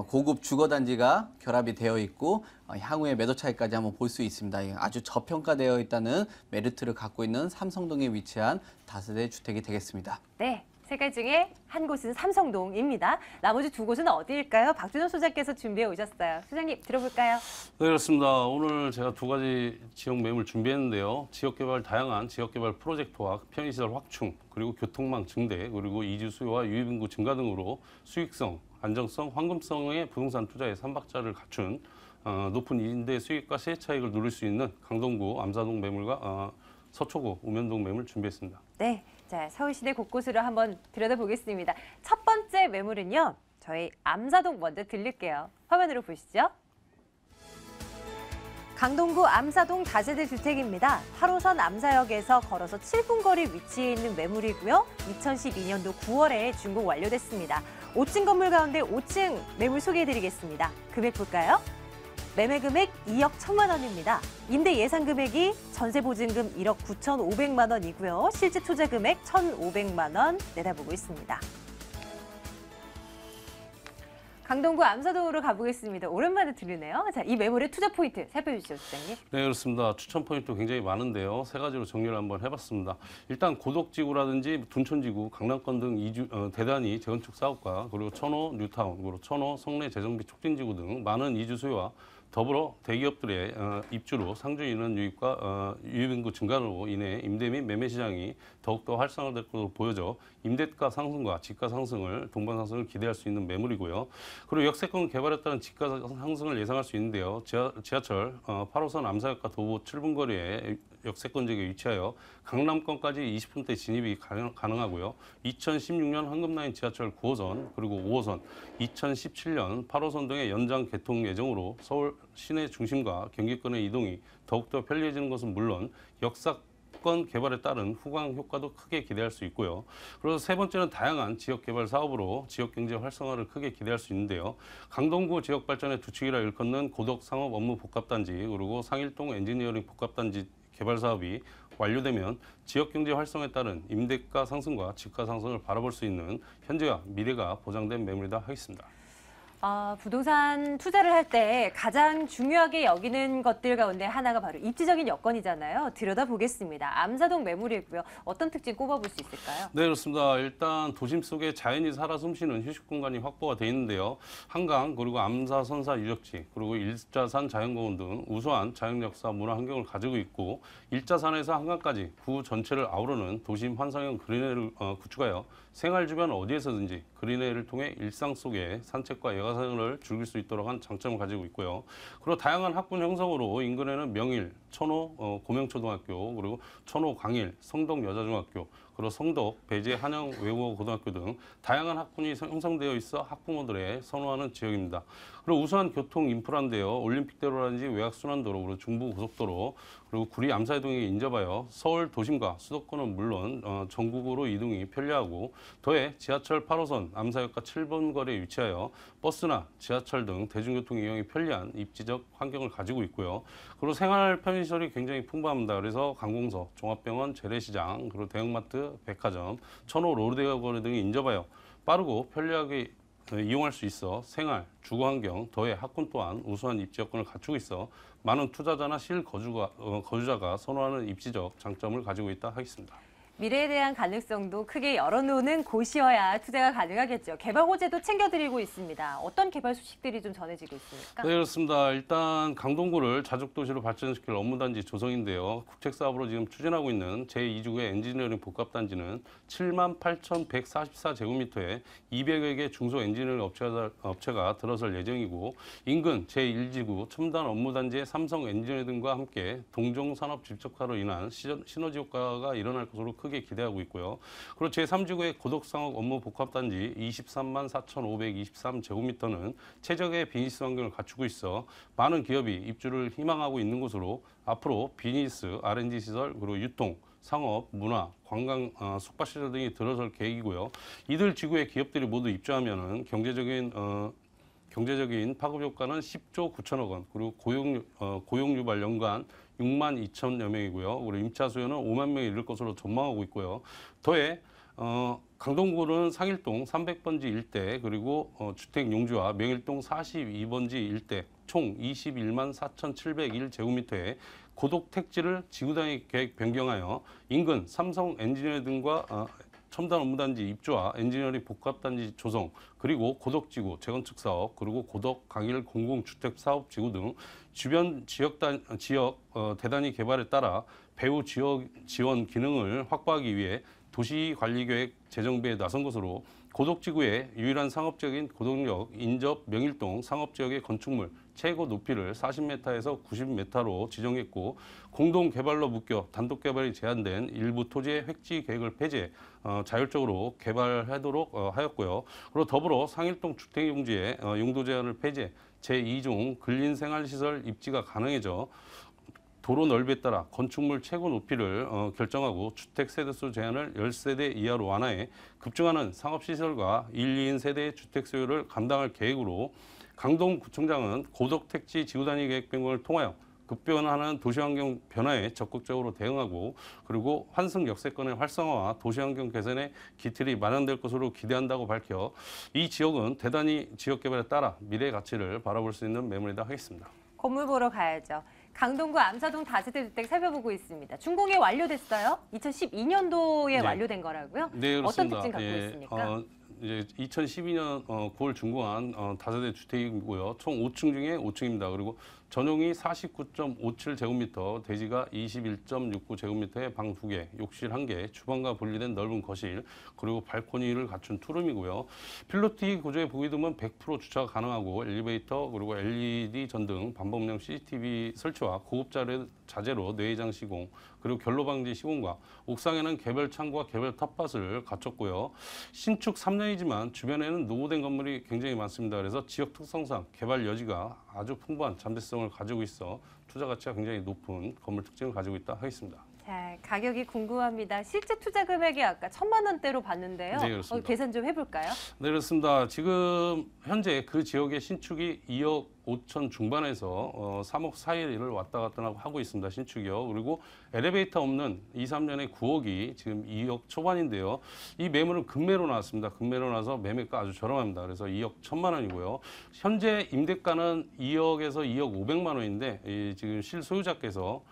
고급 주거단지가 결합이 되어 있고 향후의 매도 차익까지 한번 볼 수 있습니다. 아주 저평가되어 있다는 메리트를 갖고 있는 삼성동에 위치한 다세대 주택이 되겠습니다. 네. 세 가지 중에 한 곳은 삼성동입니다. 나머지 두 곳은 어디일까요? 박준호 소장께서 준비해 오셨어요. 소장님 들어볼까요? 네, 그렇습니다. 오늘 제가 두 가지 지역 매물 준비했는데요. 지역개발 다양한 지역개발 프로젝트와 편의시설 확충, 그리고 교통망 증대, 그리고 이주 수요와 유입인구 증가 등으로 수익성, 안정성, 황금성의 부동산 투자의 삼박자를 갖춘 높은 임대 수익과 시세 차익을 누릴 수 있는 강동구 암사동 매물과 서초구 우면동 매물 준비했습니다. 네. 자, 서울시내 곳곳으로 한번 들여다보겠습니다. 첫 번째 매물은요. 저희 암사동 먼저 들릴게요. 화면으로 보시죠. 강동구 암사동 다세대 주택입니다. 8호선 암사역에서 걸어서 7분 거리 위치해 있는 매물이고요. 2012년도 9월에 준공 완료됐습니다. 5층 건물 가운데 5층 매물 소개해드리겠습니다. 금액 볼까요? 매매 금액 2억 1천만 원입니다. 임대 예상 금액이 전세 보증금 1억 9,500만 원이고요. 실제 투자 금액 1,500만 원 내다보고 있습니다. 강동구 암사동으로 가보겠습니다. 오랜만에 들리네요. 자, 이 매물의 투자 포인트 살펴주시죠, 소장님. 네, 그렇습니다. 추천 포인트 굉장히 많은데요. 세 가지로 정리를 한번 해봤습니다. 일단 고덕지구라든지 둔촌지구, 강남권 등 대단히 재건축 사업과 그리고 천호 뉴타운, 그리고 천호 성내 재정비 촉진지구 등 많은 이주 수요와 더불어 대기업들의 입주로 상주 인원 유입과 유입인구 증가로 인해 임대 및 매매 시장이 더욱더 활성화될 것으로 보여져 임대가 상승과 지가 상승을 동반 상승을 기대할 수 있는 매물이고요. 그리고 역세권 개발에 따른 지가 상승을 예상할 수 있는데요. 지하철 8호선 암사역과 도보 7분 거리에 역세권 지역에 위치하여 강남권까지 20분대 진입이 가능하고요. 2016년 황금라인 지하철 9호선 그리고 5호선, 2017년 8호선 등의 연장 개통 예정으로 서울 시내 중심과 경기권의 이동이 더욱더 편리해지는 것은 물론 역사권 개발에 따른 후광 효과도 크게 기대할 수 있고요. 그래서 세 번째는 다양한 지역 개발 사업으로 지역 경제 활성화를 크게 기대할 수 있는데요. 강동구 지역 발전의 두 축이라 일컫는 고덕 상업 업무 복합단지 그리고 상일동 엔지니어링 복합단지 개발 사업이 완료되면 지역 경제 활성화에 따른 임대가 상승과 집가 상승을 바라볼 수 있는 현재와 미래가 보장된 매물이다 하겠습니다. 부동산 투자를 할 때 가장 중요하게 여기는 것들 가운데 하나가 바로 입지적인 여건이잖아요. 들여다보겠습니다. 암사동 매물이고요. 어떤 특징 꼽아볼 수 있을까요? 네, 그렇습니다. 일단 도심 속에 자연이 살아 숨쉬는 휴식 공간이 확보가 되어 있는데요. 한강, 그리고 암사, 선사 유적지, 그리고 일자산 자연공원 등 우수한 자연 역사 문화 환경을 가지고 있고 일자산에서 한강까지 구 전체를 아우르는 도심 환상형 그린웨이를 구축하여 생활 주변 어디에서든지 그린웨이를 통해 일상 속의 산책과 여가생활을 즐길 수 있도록 한 장점을 가지고 있고요. 그리고 다양한 학군 형성으로 인근에는 명일, 천호 고명초등학교, 그리고 천호 광일, 성덕 여자중학교, 그리고 성덕, 배재 한영 외국어 고등학교 등 다양한 학군이 형성되어 있어 학부모들의 선호하는 지역입니다. 그리고 우수한 교통 인프라인데요. 올림픽대로라든지 외곽순환도로, 그리고 중부고속도로, 그리고 구리 암사이동에 인접하여 서울 도심과 수도권은 물론 전국으로 이동이 편리하고 더해 지하철 8호선 암사역과 7번 거리에 위치하여 버스나 지하철 등 대중교통 이용이 편리한 입지적 환경을 가지고 있고요. 그리고 생활 편의시설이 굉장히 풍부합니다. 그래서 관공서, 종합병원, 재래시장, 그리고 대형마트, 백화점, 천호 로드웨어 거리 등이 인접하여 빠르고 편리하게 이용할 수 있어 생활, 주거환경, 더해 학군 또한 우수한 입지 여건을 갖추고 있어 많은 투자자나 거주자가 선호하는 입지적 장점을 가지고 있다 하겠습니다. 미래에 대한 가능성도 크게 열어놓는 곳이어야 투자가 가능하겠죠. 개발 호재도 챙겨드리고 있습니다. 어떤 개발 소식들이 좀 전해지고 있습니까? 네, 그렇습니다. 일단 강동구를 자족도시로 발전시킬 업무단지 조성인데요. 국책사업으로 지금 추진하고 있는 제2주구의 엔지니어링 복합단지는 78,144제곱미터에 200여 개 중소 엔지니어링 업체가 들어설 예정이고 인근 제1지구 첨단 업무단지의 삼성 엔지니어링과 함께 동종산업 집적화로 인한 시너지 효과가 일어날 것으로 크게 기대하고 있고요. 그리고 제3지구의 고덕상업 업무 복합단지 23만 4,523제곱미터는 최적의 비즈니스 환경을 갖추고 있어 많은 기업이 입주를 희망하고 있는 곳으로 앞으로 비즈니스, R&D 시설, 그리고 유통, 상업, 문화, 관광, 숙박시설 등이 들어설 계획이고요. 이들 지구의 기업들이 모두 입주하면은 경제적인 파급 효과는 10조 9천억 원, 그리고 고용 유발 연간 6만 2천여 명이고요. 그리고 임차 수요는 5만 명에 이를 것으로 전망하고 있고요. 더해 강동구는 상일동 300번지 일대 그리고 주택 용지와 명일동 42번지 일대 총 21만 4,701제곱미터의 고독 택지를 지구단위 계획 변경하여 인근 삼성 엔지니어 등과 첨단 업무단지 입주와 엔지니어링 복합단지 조성, 그리고 고덕지구 재건축 사업, 그리고 고덕 강일 공공주택 사업 지구 등 주변 지역 대단위 개발에 따라 배후 지역 지원 기능을 확보하기 위해 도시관리계획 재정비에 나선 것으로 고덕지구의 유일한 상업적인 고덕역 인접 명일동 상업지역의 건축물 최고 높이를 40m에서 90m로 지정했고 공동개발로 묶여 단독개발이 제한된 일부 토지의 획지 계획을 폐지해 자율적으로 개발하도록 하였고요. 그리고 더불어 상일동 주택용지의 용도 제한을 폐지해 제2종 근린생활시설 입지가 가능해져 도로 넓이에 따라 건축물 최고 높이를 결정하고 주택 세대수 제한을 10세대 이하로 완화해 급증하는 상업시설과 1, 2인 세대의 주택 수요를 감당할 계획으로 강동구청장은 고덕택지 지구단위 계획 변경을 통하여 급변하는 도시환경 변화에 적극적으로 대응하고 그리고 환승 역세권의 활성화와 도시환경 개선에 기틀이 마련될 것으로 기대한다고 밝혀 이 지역은 대단히 지역개발에 따라 미래의 가치를 바라볼 수 있는 매물이다 하겠습니다. 건물 보러 가야죠. 강동구 암사동 다세대 주택 살펴보고 있습니다. 준공이 완료됐어요? 2012년도에 네. 완료된 거라고요? 네, 그렇습니다. 어떤 특징 갖고 있습니까? 이제 2012년 9월 준공한 다세대 주택이고요. 총 5층 중에 5층입니다. 그리고 전용이 49.57제곱미터, 대지가 21.69제곱미터에 방 2개, 욕실 1개, 주방과 분리된 넓은 거실, 그리고 발코니를 갖춘 투룸이고요. 필로티 구조의 보기드문 100% 주차가 가능하고 엘리베이터, 그리고 LED 전등, 반복용 CCTV 설치와 고급 자재로 내의장 시공, 그리고 결로 방지 시공과 옥상에는 개별 창과 개별 텃밭을 갖췄고요. 신축 3년이지만 주변에는 노후된 건물이 굉장히 많습니다. 그래서 지역 특성상 개발 여지가 아주 풍부한 잠재성을 가지고 있어 투자 가치가 굉장히 높은 건물 특징을 가지고 있다 하겠습니다. 자, 가격이 궁금합니다. 실제 투자 금액이 아까 1,000만 원대로 봤는데요. 네, 그렇습니다. 계산 좀 해볼까요? 네, 그렇습니다. 지금 현재 그 지역의 신축이 2억 5천 중반에서 3억 사이를 왔다 갔다 하고 있습니다. 신축이요. 그리고 엘리베이터 없는 2, 3년에 9억이 지금 2억 초반인데요. 이 매물은 급매로 나왔습니다. 급매로 나와서 매매가 아주 저렴합니다. 그래서 2억 1천만 원이고요. 현재 임대가는 2억에서 2억 500만 원인데 지금 실소유자께서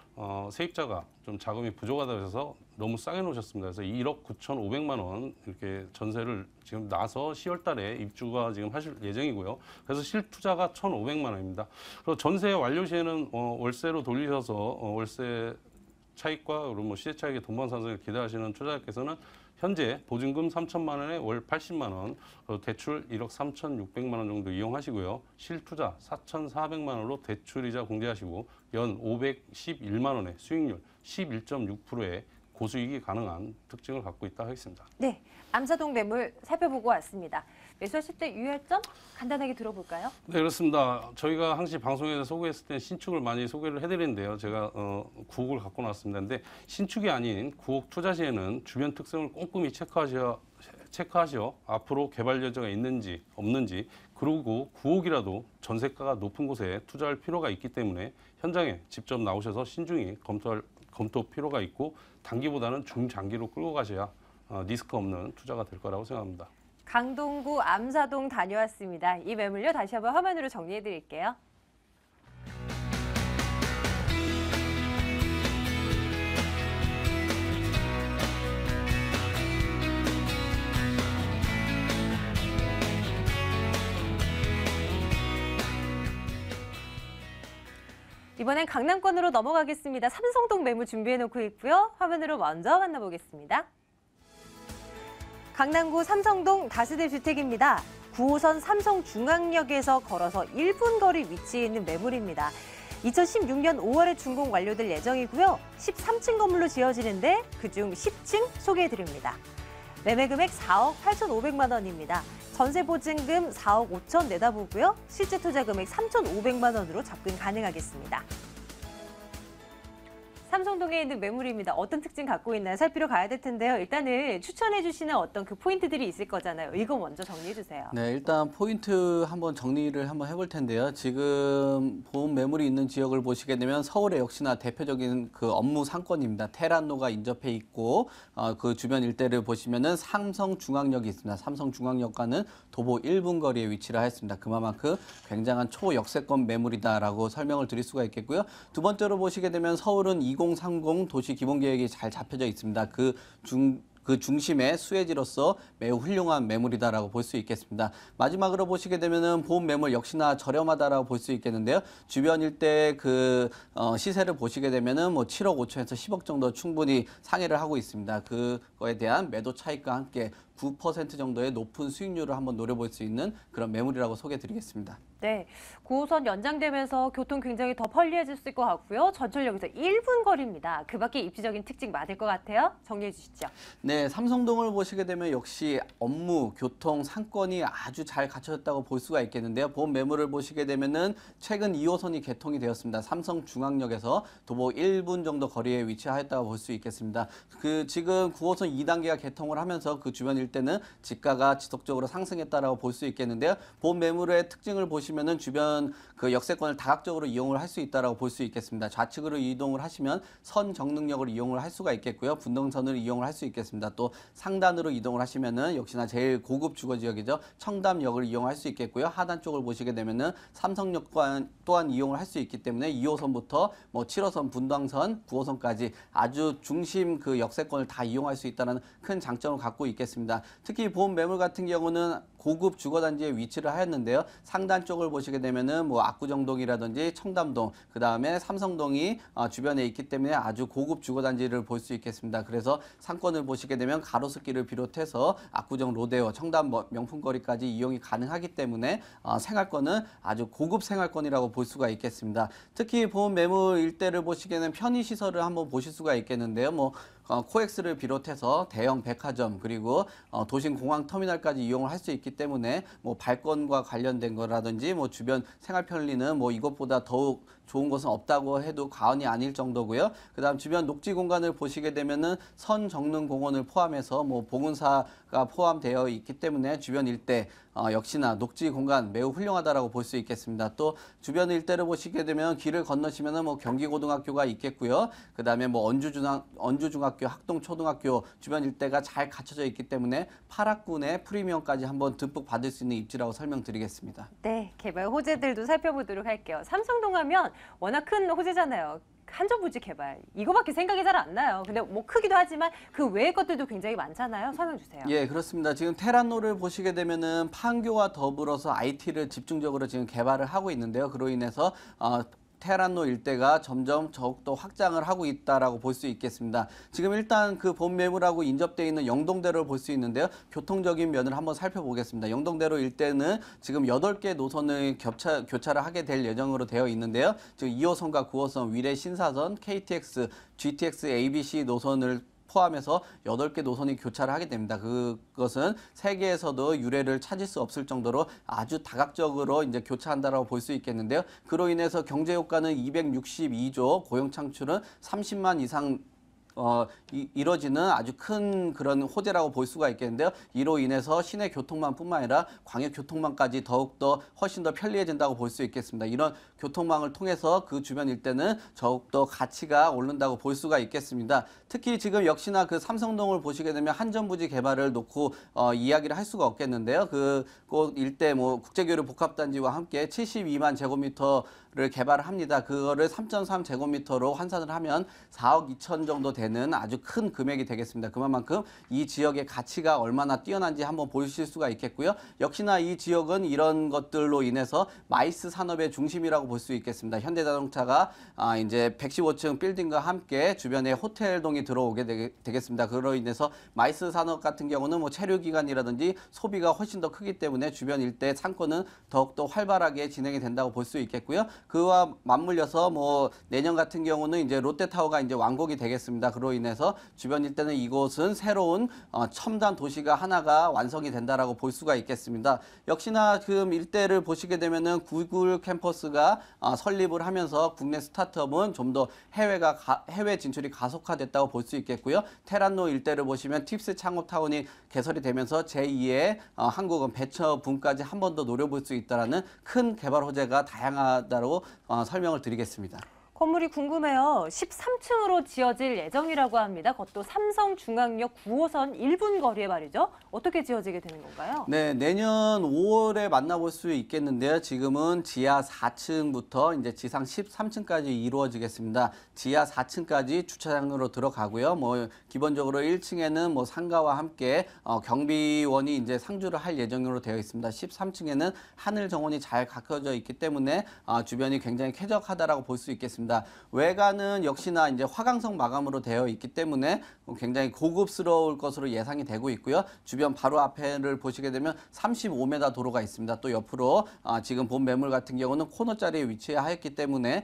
세입자가 좀 자금이 부족하다 해서 너무 싸게 놓으셨습니다. 그래서 1억 9,500만 원 이렇게 전세를 지금 나서 10월 달에 입주가 지금 하실 예정이고요. 그래서 실투자가 1,500만 원입니다. 그리고 전세 완료 시에는 월세로 돌리셔서 월세 차익과 그리고 뭐 시세 차익의 동반상승을 기대하시는 투자자께서는 현재 보증금 3천만 원에 월 80만 원, 대출 1억 3,600만 원 정도 이용하시고요. 실투자 4,400만 원으로 대출이자 공제하시고 연 511만 원의 수익률 11.6%의 고수익이 가능한 특징을 갖고 있다 하겠습니다. 네, 암사동 매물 살펴보고 왔습니다. 매수하실 때 유의할 점 간단하게 들어볼까요? 네, 그렇습니다. 저희가 항시 방송에서 소개했을 때 신축을 많이 소개를 해드리는데요. 제가 9억을 갖고 나왔습니다. 근데 신축이 아닌 9억 투자 시에는 주변 특성을 꼼꼼히 체크하셔 앞으로 개발 여지가 있는지 없는지, 그리고 9억이라도 전세가가 높은 곳에 투자할 필요가 있기 때문에 현장에 직접 나오셔서 신중히 검토 필요가 있고 단기보다는 중장기로 끌고 가셔야 리스크 없는 투자가 될 거라고 생각합니다. 강동구 암사동 다녀왔습니다. 이 매물요 다시 한번 화면으로 정리해 드릴게요. 이번엔 강남권으로 넘어가겠습니다. 삼성동 매물 준비해놓고 있고요. 화면으로 먼저 만나보겠습니다. 강남구 삼성동 다세대 주택입니다. 9호선 삼성중앙역에서 걸어서 1분 거리 위치해 있는 매물입니다. 2016년 5월에 준공 완료될 예정이고요. 13층 건물로 지어지는데 그중 10층 소개해드립니다. 매매 금액 4억 8,500만 원입니다. 전세 보증금 4억 5천 내다보고요. 실제 투자 금액 3,500만 원으로 접근 가능하겠습니다. 삼성동에 있는 매물입니다. 어떤 특징 갖고 있나요? 살피러 가야 될 텐데요. 일단은 추천해 주시는 어떤 그 포인트들이 있을 거잖아요. 이거 먼저 정리해 주세요. 네, 일단 포인트 한번 정리를 한번 해볼 텐데요. 지금 본 매물이 있는 지역을 보시게 되면 서울의 역시나 대표적인 그 업무 상권입니다. 테란노가 인접해 있고 그 주변 일대를 보시면은 삼성중앙역이 있습니다. 삼성중앙역과는 도보 1분 거리에 위치를 하였습니다. 그만큼 굉장한 초역세권 매물이다라고 설명을 드릴 수가 있겠고요. 두 번째로 보시게 되면 서울은 2030 도시 기본 계획이 잘 잡혀져 있습니다. 그 중심의 수혜지로서 매우 훌륭한 매물이다라고 볼 수 있겠습니다. 마지막으로 보시게 되면은 본 매물 역시나 저렴하다라고 볼 수 있겠는데요. 주변 일대 그 시세를 보시게 되면은 뭐 7억 5천에서 10억 정도 충분히 상회를 하고 있습니다. 그거에 대한 매도 차익과 함께 9% 정도의 높은 수익률을 한번 노려볼 수 있는 그런 매물이라고 소개해드리겠습니다. 네, 9호선 연장되면서 교통 굉장히 더 편리해질 것 같고요. 전철역에서 1분 거리입니다. 그 밖에 입지적인 특징 많을 것 같아요. 정리해 주시죠. 네, 삼성동을 보시게 되면 역시 업무, 교통, 상권이 아주 잘 갖춰졌다고 볼 수가 있겠는데요. 본 매물을 보시게 되면은 최근 2호선이 개통이 되었습니다. 삼성중앙역에서 도보 1분 정도 거리에 위치하였다고 볼 수 있겠습니다. 그 지금 9호선 2단계가 개통을 하면서 그 주변 일대는 지가가 지속적으로 상승했다라고 볼 수 있겠는데요. 본 매물의 특징을 보시면은 주변 그 역세권을 다각적으로 이용을 할 수 있다라고 볼 수 있겠습니다. 좌측으로 이동을 하시면 선정릉역을 이용을 할 수가 있겠고요. 분동선을 이용을 할 수 있겠습니다. 또 상단으로 이동을 하시면은 역시나 제일 고급 주거 지역이죠. 청담역을 이용할 수 있겠고요. 하단 쪽을 보시게 되면은 삼성역 또한 이용을 할 수 있기 때문에 2호선부터 뭐 7호선, 분당선, 9호선까지 아주 중심 그 역세권을 다 이용할 수 있다는 큰 장점을 갖고 있겠습니다. 특히 본 매물 같은 경우는 고급 주거단지에 위치를 하였는데요. 상단 쪽을 보시게 되면은 뭐 압구정동이라든지 청담동, 그 다음에 삼성동이 주변에 있기 때문에 아주 고급 주거단지를 볼 수 있겠습니다. 그래서 상권을 보시게 되면 가로수길을 비롯해서 압구정 로데오, 청담 명품거리까지 이용이 가능하기 때문에 생활권은 아주 고급 생활권이라고 볼 수가 있겠습니다. 특히 본 매물 일대를 보시게 되면 편의시설을 한번 보실 수가 있겠는데요. 뭐 코엑스를 비롯해서 대형 백화점 그리고 도심 공항 터미널까지 이용을 할 수 있기 때문에 뭐 발권과 관련된 거라든지 뭐 주변 생활 편리는 뭐 이것보다 더욱 좋은 것은 없다고 해도 과언이 아닐 정도고요. 그다음 주변 녹지 공간을 보시게 되면은 선정릉공원을 포함해서 뭐 보건사가 포함되어 있기 때문에 주변 일대 역시나 녹지 공간 매우 훌륭하다라고 볼 수 있겠습니다. 또 주변 일대를 보시게 되면 길을 건너시면은 뭐 경기고등학교가 있겠고요. 그다음에 뭐 언주중학교, 학동초등학교 주변 일대가 잘 갖춰져 있기 때문에 8학군의 프리미엄까지 한번 듬뿍 받을 수 있는 입지라고 설명드리겠습니다. 네, 개발 호재들도 살펴보도록 할게요. 삼성동 하면 워낙 큰 호재잖아요. 한전부지 개발 이거밖에 생각이 잘 안 나요. 근데 뭐 크기도 하지만 그 외의 것들도 굉장히 많잖아요. 설명 주세요. 예, 그렇습니다. 지금 테란노를 보시게 되면은 판교와 더불어서 IT를 집중적으로 지금 개발을 하고 있는데요. 그로 인해서 테란노 일대가 점점 더욱더 확장을 하고 있다라고 볼 수 있겠습니다. 지금 일단 그 본 매물하고 인접되어 있는 영동대로를 볼 수 있는데요. 교통적인 면을 한번 살펴보겠습니다. 영동대로 일대는 지금 8개 노선을 교차를 하게 될 예정으로 되어 있는데요. 지금 2호선과 9호선, 위례 신사선, KTX, GTX, ABC 노선을 포함해서 8개 노선이 교차를 하게 됩니다. 그것은 세계에서도 유례를 찾을 수 없을 정도로 아주 다각적으로 이제 교차한다라고 볼 수 있겠는데요. 그로 인해서 경제 효과는 262조, 고용 창출은 30만 이상 이뤄지는 아주 큰 그런 호재라고 볼 수가 있겠는데요. 이로 인해서 시내 교통망뿐만 아니라 광역 교통망까지 더욱더 훨씬 더 편리해진다고 볼 수 있겠습니다. 이런 교통망을 통해서 그 주변 일대는 더욱더 가치가 오른다고 볼 수가 있겠습니다. 특히 지금 역시나 그 삼성동을 보시게 되면 한전부지 개발을 놓고 이야기를 할 수가 없겠는데요. 그곳 일대 뭐 국제교류 복합단지와 함께 72만 제곱미터를 개발을 합니다. 그거를 3.3 제곱미터로 환산을 하면 4억 2천 정도 되는 아주 큰 금액이 되겠습니다. 그만큼 이 지역의 가치가 얼마나 뛰어난지 한번 보실 수가 있겠고요. 역시나 이 지역은 이런 것들로 인해서 마이스 산업의 중심이라고 볼 수 있겠습니다. 현대자동차가 이제 115층 빌딩과 함께 주변에 호텔동이 들어오게 되겠습니다. 그로 인해서 마이스 산업 같은 경우는 뭐 체류 기간이라든지 소비가 훨씬 더 크기 때문에 주변 일대 상권은 더욱더 활발하게 진행이 된다고 볼 수 있겠고요. 그와 맞물려서 뭐 내년 같은 경우는 이제 롯데타워가 이제 완공이 되겠습니다. 그로 인해서 주변 일대는 이곳은 새로운 첨단 도시가 하나가 완성이 된다라고 볼 수가 있겠습니다. 역시나 그 일대를 보시게 되면은 구글 캠퍼스가 설립을 하면서 국내 스타트업은 좀 더 해외 진출이 가속화됐다고 볼 수 있겠고요. 테란노 일대를 보시면 팁스 창업타운이 개설이 되면서 제2의 한국은 베처붐까지 한 번 더 노려볼 수 있다라는 큰 개발 호재가 다양하다고 설명을 드리겠습니다. 건물이 궁금해요. 13층으로 지어질 예정이라고 합니다. 그것도 삼성중앙역 9호선 1분 거리에 말이죠. 어떻게 지어지게 되는 건가요? 네, 내년 5월에 만나볼 수 있겠는데요. 지금은 지하 4층부터 이제 지상 13층까지 이루어지겠습니다. 지하 4층까지 주차장으로 들어가고요. 뭐 기본적으로 1층에는 뭐 상가와 함께 경비원이 이제 상주를 할 예정으로 되어 있습니다. 13층에는 하늘 정원이 잘 가꿔져 있기 때문에 주변이 굉장히 쾌적하다라고 볼 수 있겠습니다. 외관은 역시나 이제 화강석 마감으로 되어 있기 때문에 굉장히 고급스러울 것으로 예상이 되고 있고요. 주변 바로 앞에를 보시게 되면 35m 도로가 있습니다. 또 옆으로 지금 본 매물 같은 경우는 코너 자리에 위치하였기 때문에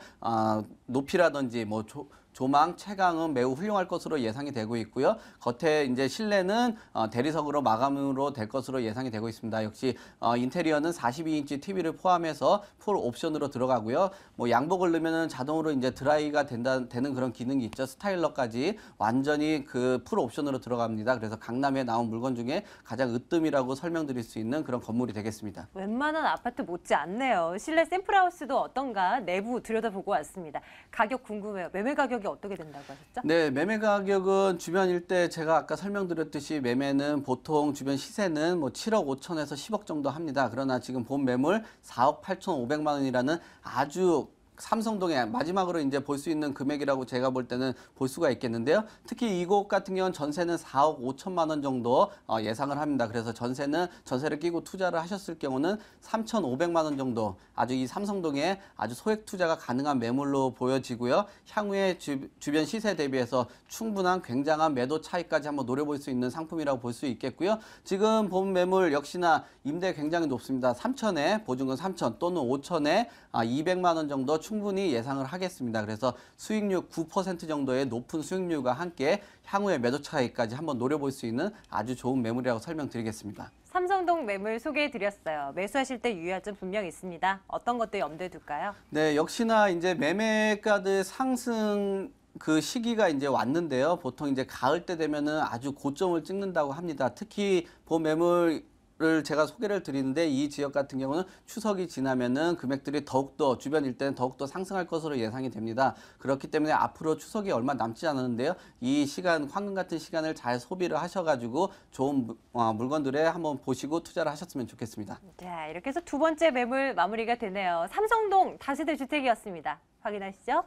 높이라든지 뭐 조망, 채광은 매우 훌륭할 것으로 예상이 되고 있고요. 겉에 이제 실내는 대리석으로 마감으로 될 것으로 예상이 되고 있습니다. 역시 인테리어는 42인치 TV를 포함해서 풀 옵션으로 들어가고요. 뭐 양복을 넣으면 자동으로 이제 드라이가 되는 그런 기능이 있죠. 스타일러까지 완전히 그 풀 옵션으로 들어갑니다. 그래서 강남에 나온 물건 중에 가장 으뜸이라고 설명드릴 수 있는 그런 건물이 되겠습니다. 웬만한 아파트 못지 않네요. 실내 샘플하우스도 어떤가 내부 들여다보고 왔습니다. 가격 궁금해요. 매매 가격이 어떻게 된다고 하셨죠? 네, 매매 가격은 주변 일대 제가 아까 설명드렸듯이 매매는 보통 주변 시세는 뭐 7억 5천에서 10억 정도 합니다. 그러나 지금 본 매물 4억 8천 5백만 원이라는 아주 삼성동에 마지막으로 이제 볼 수 있는 금액이라고 제가 볼 때는 볼 수가 있겠는데요. 특히 이곳 같은 경우는 전세는 4억 5천만 원 정도 예상을 합니다. 그래서 전세를 끼고 투자를 하셨을 경우는 3,500만 원 정도 아주 이 삼성동에 아주 소액 투자가 가능한 매물로 보여지고요. 향후에 주변 시세 대비해서 충분한 굉장한 매도 차익까지 한번 노려볼 수 있는 상품이라고 볼 수 있겠고요. 지금 본 매물 역시나 임대 굉장히 높습니다. 3천에 보증금 3천 또는 5천에 200만 원 정도 충분히 예상을 하겠습니다. 그래서 수익률 9% 정도의 높은 수익률과 함께 향후에 매도 차익까지 한번 노려볼 수 있는 아주 좋은 매물이라고 설명드리겠습니다. 삼성동 매물 소개해드렸어요. 매수하실 때 유의할 점 분명 있습니다. 어떤 것들 염두에 둘까요? 네, 역시나 이제 매매가들 상승 그 시기가 이제 왔는데요. 보통 이제 가을 때 되면은 아주 고점을 찍는다고 합니다. 특히 본 매물을 제가 소개를 드리는데 이 지역 같은 경우는 추석이 지나면은 금액들이 더욱더 주변 일대는 더욱더 상승할 것으로 예상이 됩니다. 그렇기 때문에 앞으로 추석이 얼마 남지 않았는데요. 이 시간, 황금 같은 시간을 잘 소비를 하셔가지고 좋은 물건들에 한번 보시고 투자를 하셨으면 좋겠습니다. 자, 이렇게 해서 두 번째 매물 마무리가 되네요. 삼성동 다세대 주택이었습니다. 확인하시죠.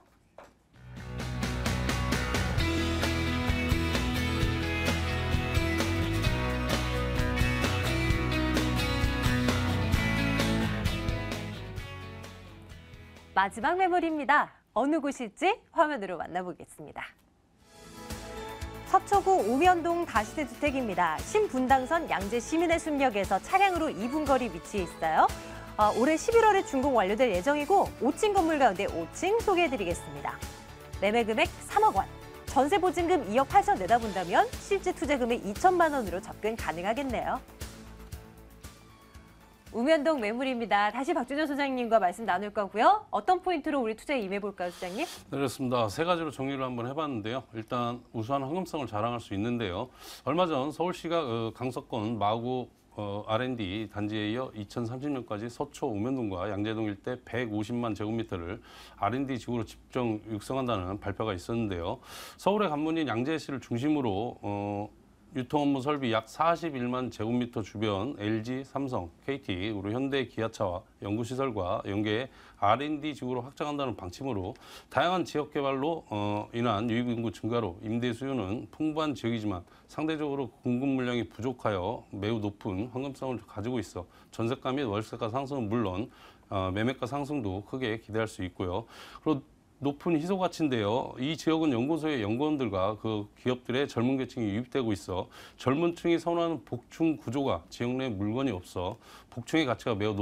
마지막 매물입니다. 어느 곳일지 화면으로 만나보겠습니다. 서초구 오면동 다시대 주택입니다. 신분당선 양재 시민의 숲역에서 차량으로 2분 거리 위치해 있어요. 올해 11월에 준공 완료될 예정이고 5층 건물 가운데 5층 소개해드리겠습니다. 매매 금액 3억 원, 전세 보증금 2억 8천 내다 본다면 실제 투자 금액 2천만 원으로 접근 가능하겠네요. 우면동 매물입니다. 다시 박준현 소장님과 말씀 나눌 거고요. 어떤 포인트로 우리 투자에 임해볼까요, 소장님? 네, 그렇습니다. 세 가지로 정리를 한번 해봤는데요. 일단 우수한 황금성을 자랑할 수 있는데요. 얼마 전 서울시가 강서권 마구 R&D 단지에 이어 2030년까지 서초 우면동과 양재동 일대 150만 제곱미터를 R&D 지구로 집중 육성한다는 발표가 있었는데요. 서울의 관문인 양재시를 중심으로 유통 업무 설비 약 41만 제곱미터 주변 LG, 삼성, KT, 그리고 현대, 기아차와 연구시설과 연계해 R&D 지구로 확장한다는 방침으로 다양한 지역 개발로 인한 유입인구 증가로 임대 수요는 풍부한 지역이지만 상대적으로 공급 물량이 부족하여 매우 높은 황금성을 가지고 있어 전세가 및 월세가 상승은 물론 매매가 상승도 크게 기대할 수 있고요. 그리고 높은 희소 가치인데요. 이 지역은 연구소의 연구원들과 그 기업들의 젊은 계층이 유입되고 있어 젊은 층이 선호하는 복층 구조가 지역 내에 물건이 없어 복층의 가치가 매우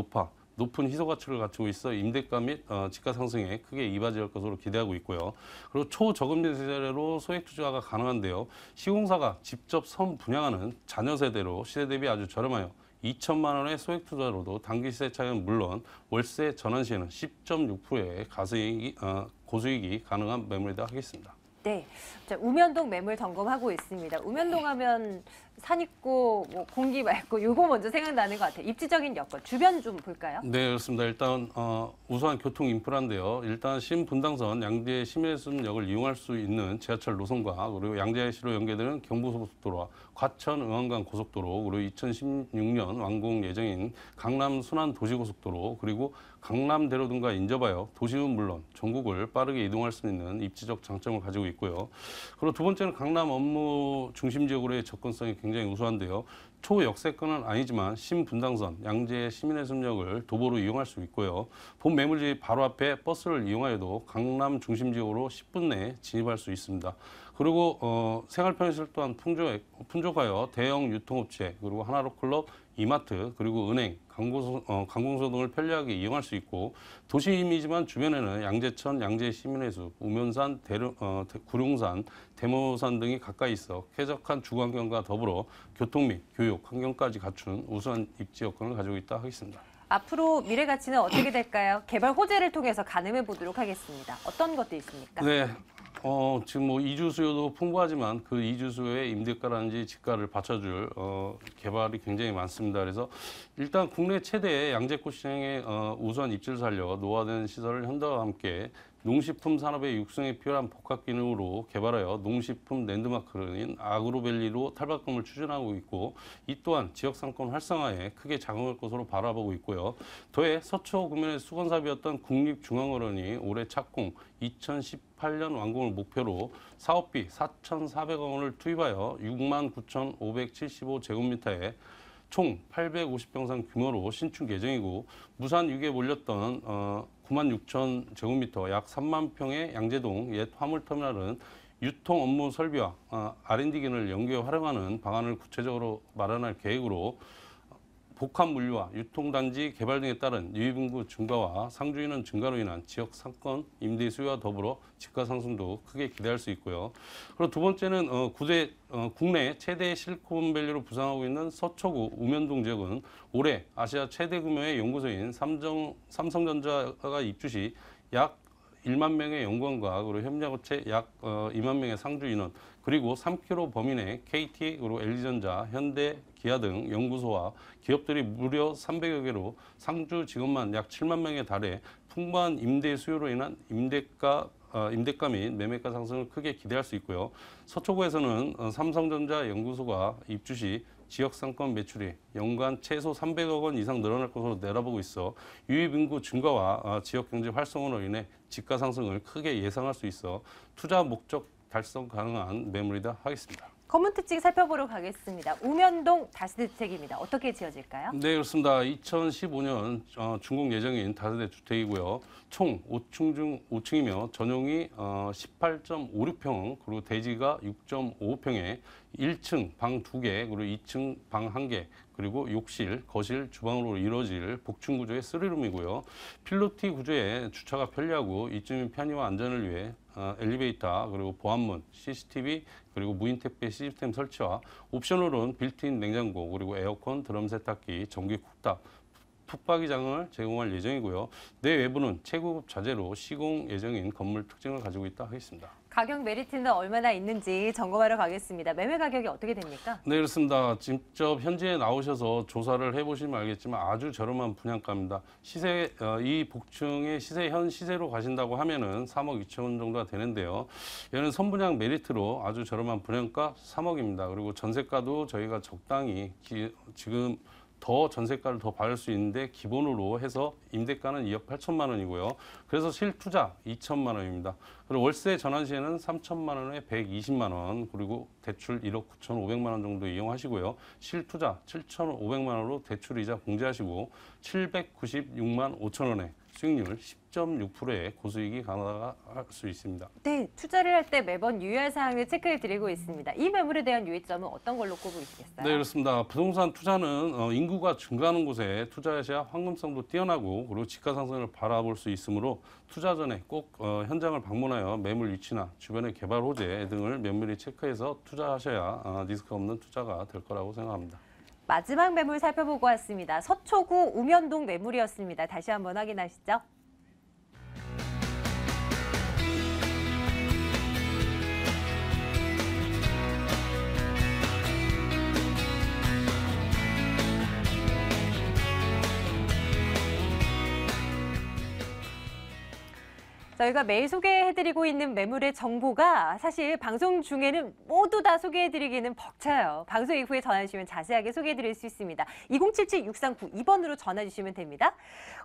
높은 희소 가치를 갖추고 있어 임대가 및 지가 상승에 크게 이바지할 것으로 기대하고 있고요. 그리고 초저금리 세대로 소액 투자가 가능한데요. 시공사가 직접 선 분양하는 자녀 세대로 시세 대비 아주 저렴하여 2천만 원의 소액 투자로도 단기 시세 차익은 물론 월세 전환 시에는 10.6%의 고수익이 가능한 매물이다 하겠습니다. 네, 자, 우면동 매물 점검하고 있습니다. 우면동 하면 산 있고 뭐 공기 맑고 요거 먼저 생각나는 것 같아요. 입지적인 여건, 주변 좀 볼까요? 네, 그렇습니다. 일단 우수한 교통 인프라인데요. 일단 신분당선 양재 시민의숲역을 이용할 수 있는 지하철 노선과 그리고 양재시로 연계되는 경부고속도로와 과천 의왕간 고속도로 그리고 2016년 완공 예정인 강남 순환 도시고속도로 그리고 강남대로 등과 인접하여 도시는 물론 전국을 빠르게 이동할 수 있는 입지적 장점을 가지고 있고요. 그리고 두 번째는 강남 업무 중심 지역으로의 접근성이 굉장히 우수한데요. 초역세권은 아니지만 신분당선 양재 시민의숲역을 도보로 이용할 수 있고요. 본 매물지 바로 앞에 버스를 이용하여도 강남 중심 지역으로 10분 내에 진입할 수 있습니다. 그리고 생활 편의시설 또한 풍족하여 대형 유통업체 그리고 하나로클럽, 이마트 그리고 은행, 관공서 등을 편리하게 이용할 수 있고 도시임이지만 주변에는 양재천, 양재 시민의숲, 우면산, 구룡산, 대모산 등이 가까이 있어 쾌적한 주거환경과 더불어 교통 및 교육, 환경까지 갖춘 우수한 입지 여건을 가지고 있다 하겠습니다. 앞으로 미래 가치는 어떻게 될까요? 개발 호재를 통해서 가늠해 보도록 하겠습니다. 어떤 것도 있습니까? 네. 지금 뭐 이주 수요도 풍부하지만 그 이주 수요의 임대가라든지 집가를 받쳐줄 개발이 굉장히 많습니다. 그래서 일단 국내 최대의 양재꽃 시장의 우수한 입지를 살려 노화된 시설을 현대화와 함께 농식품 산업의 육성에 필요한 복합 기능으로 개발하여 농식품 랜드마크인 아그로밸리로 탈바꿈을 추진하고 있고, 이 또한 지역 상권 활성화에 크게 작용할 것으로 바라보고 있고요. 더해 서초 구면의 수건 사업이었던 국립중앙어른이 올해 착공, 2018년 완공을 목표로 사업비 4,400억 원을 투입하여 69,575제곱미터에 총 850평상 규모로 신축 예정이고, 무산 6에 몰렸던 96,000제곱미터 약 3만 평의 양재동 옛 화물터미널은 유통 업무 설비와 R&D 기능을 연계해 활용하는 방안을 구체적으로 마련할 계획으로, 복합 물류와 유통단지 개발 등에 따른 유입인구 증가와 상주 인원 증가로 인한 지역 상권 임대 수요와 더불어 집가 상승도 크게 기대할 수 있고요. 그리고 두 번째는 국내 최대 실리콘밸리로 부상하고 있는 서초구 우면동 지역은 올해 아시아 최대 규모의 연구소인 삼성전자가 입주 시 약 1만 명의 연구원과 그리고 협력업체 약 2만 명의 상주 인원, 그리고 3km 범위 내 KT, 그리고 LG전자, 현대, 기아 등 연구소와 기업들이 무려 300여 개로 상주 직원만 약 7만 명에 달해 풍부한 임대 수요로 인한 임대가 및 매매가 상승을 크게 기대할 수 있고요. 서초구에서는 삼성전자 연구소가 입주 시 지역 상권 매출이 연간 최소 300억 원 이상 늘어날 것으로 내다보고 있어 유입인구 증가와 지역 경제 활성화로 인해 집가 상승을 크게 예상할 수 있어 투자 목적 달성 가능한 매물이다 하겠습니다. 건물 특징 살펴보러 가겠습니다. 우면동 다세대주택입니다. 어떻게 지어질까요? 네, 그렇습니다. 2015년 준공 예정인 다세대 주택이고요. 총 5층 중 5층이며 전용이 18.56평, 그리고 대지가 6.55평에 1층 방 2개, 그리고 2층 방 1개, 그리고 욕실, 거실, 주방으로 이루어질 복층 구조의 3룸이고요. 필로티 구조의 주차가 편리하고 이쯤인 편의와 안전을 위해 엘리베이터, 그리고 보안문, CCTV, 그리고 무인 택배 시스템 설치와 옵션으로는 빌트인 냉장고, 그리고 에어컨, 드럼 세탁기, 전기 쿡탑, 붙박이장을 제공할 예정이고요. 내외부는 최고급 자재로 시공 예정인 건물 특징을 가지고 있다 하겠습니다. 가격 메리트는 얼마나 있는지 점검하러 가겠습니다. 매매 가격이 어떻게 됩니까? 네, 그렇습니다. 직접 현지에 나오셔서 조사를 해보시면 알겠지만 아주 저렴한 분양가입니다. 이 복층의 현 시세로 가신다고 하면은 3억 2천 원 정도가 되는데요. 얘는 선분양 메리트로 아주 저렴한 분양가 3억입니다. 그리고 전세가도 저희가 적당히 지금 더 전세가를 더 받을 수 있는데 기본으로 해서 임대가는 2억 8천만 원이고요. 그래서 실투자 2천만 원입니다. 그리고 월세 전환 시에는 3천만 원에 120만 원, 그리고 대출 1억 9,500만 원 정도 이용하시고요. 실투자 7,500만 원으로 대출 이자 공제하시고 796만 5천 원에 수익률 10.6%의 고수익이 가능할 수 있습니다. 네, 투자를 할 때 매번 유의할 사항을 체크해 드리고 있습니다. 이 매물에 대한 유의점은 어떤 걸로 꼽으시겠어요? 네, 그렇습니다. 부동산 투자는 인구가 증가하는 곳에 투자하셔야 황금성도 뛰어나고, 그리고 집가 상승을 바라볼 수 있으므로 투자 전에 꼭 현장을 방문하여 매물 위치나 주변의 개발 호재 등을 면밀히 체크해서 투자하셔야 리스크 없는 투자가 될 거라고 생각합니다. 마지막 매물 살펴보고 왔습니다. 서초구 우면동 매물이었습니다. 다시 한번 확인하시죠. 저희가 매일 소개해드리고 있는 매물의 정보가 사실 방송 중에는 모두 다 소개해드리기는 벅차요. 방송 이후에 전화주시면 자세하게 소개해드릴 수 있습니다. 2077-6392번으로 전화주시면 됩니다.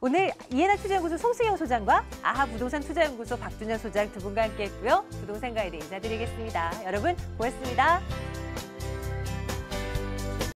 오늘 이해나 투자연구소 송승영 소장과 아하 부동산 투자연구소 박준현 소장 두 분과 함께했고요. 부동산 가이드 인사드리겠습니다. 여러분 고맙습니다.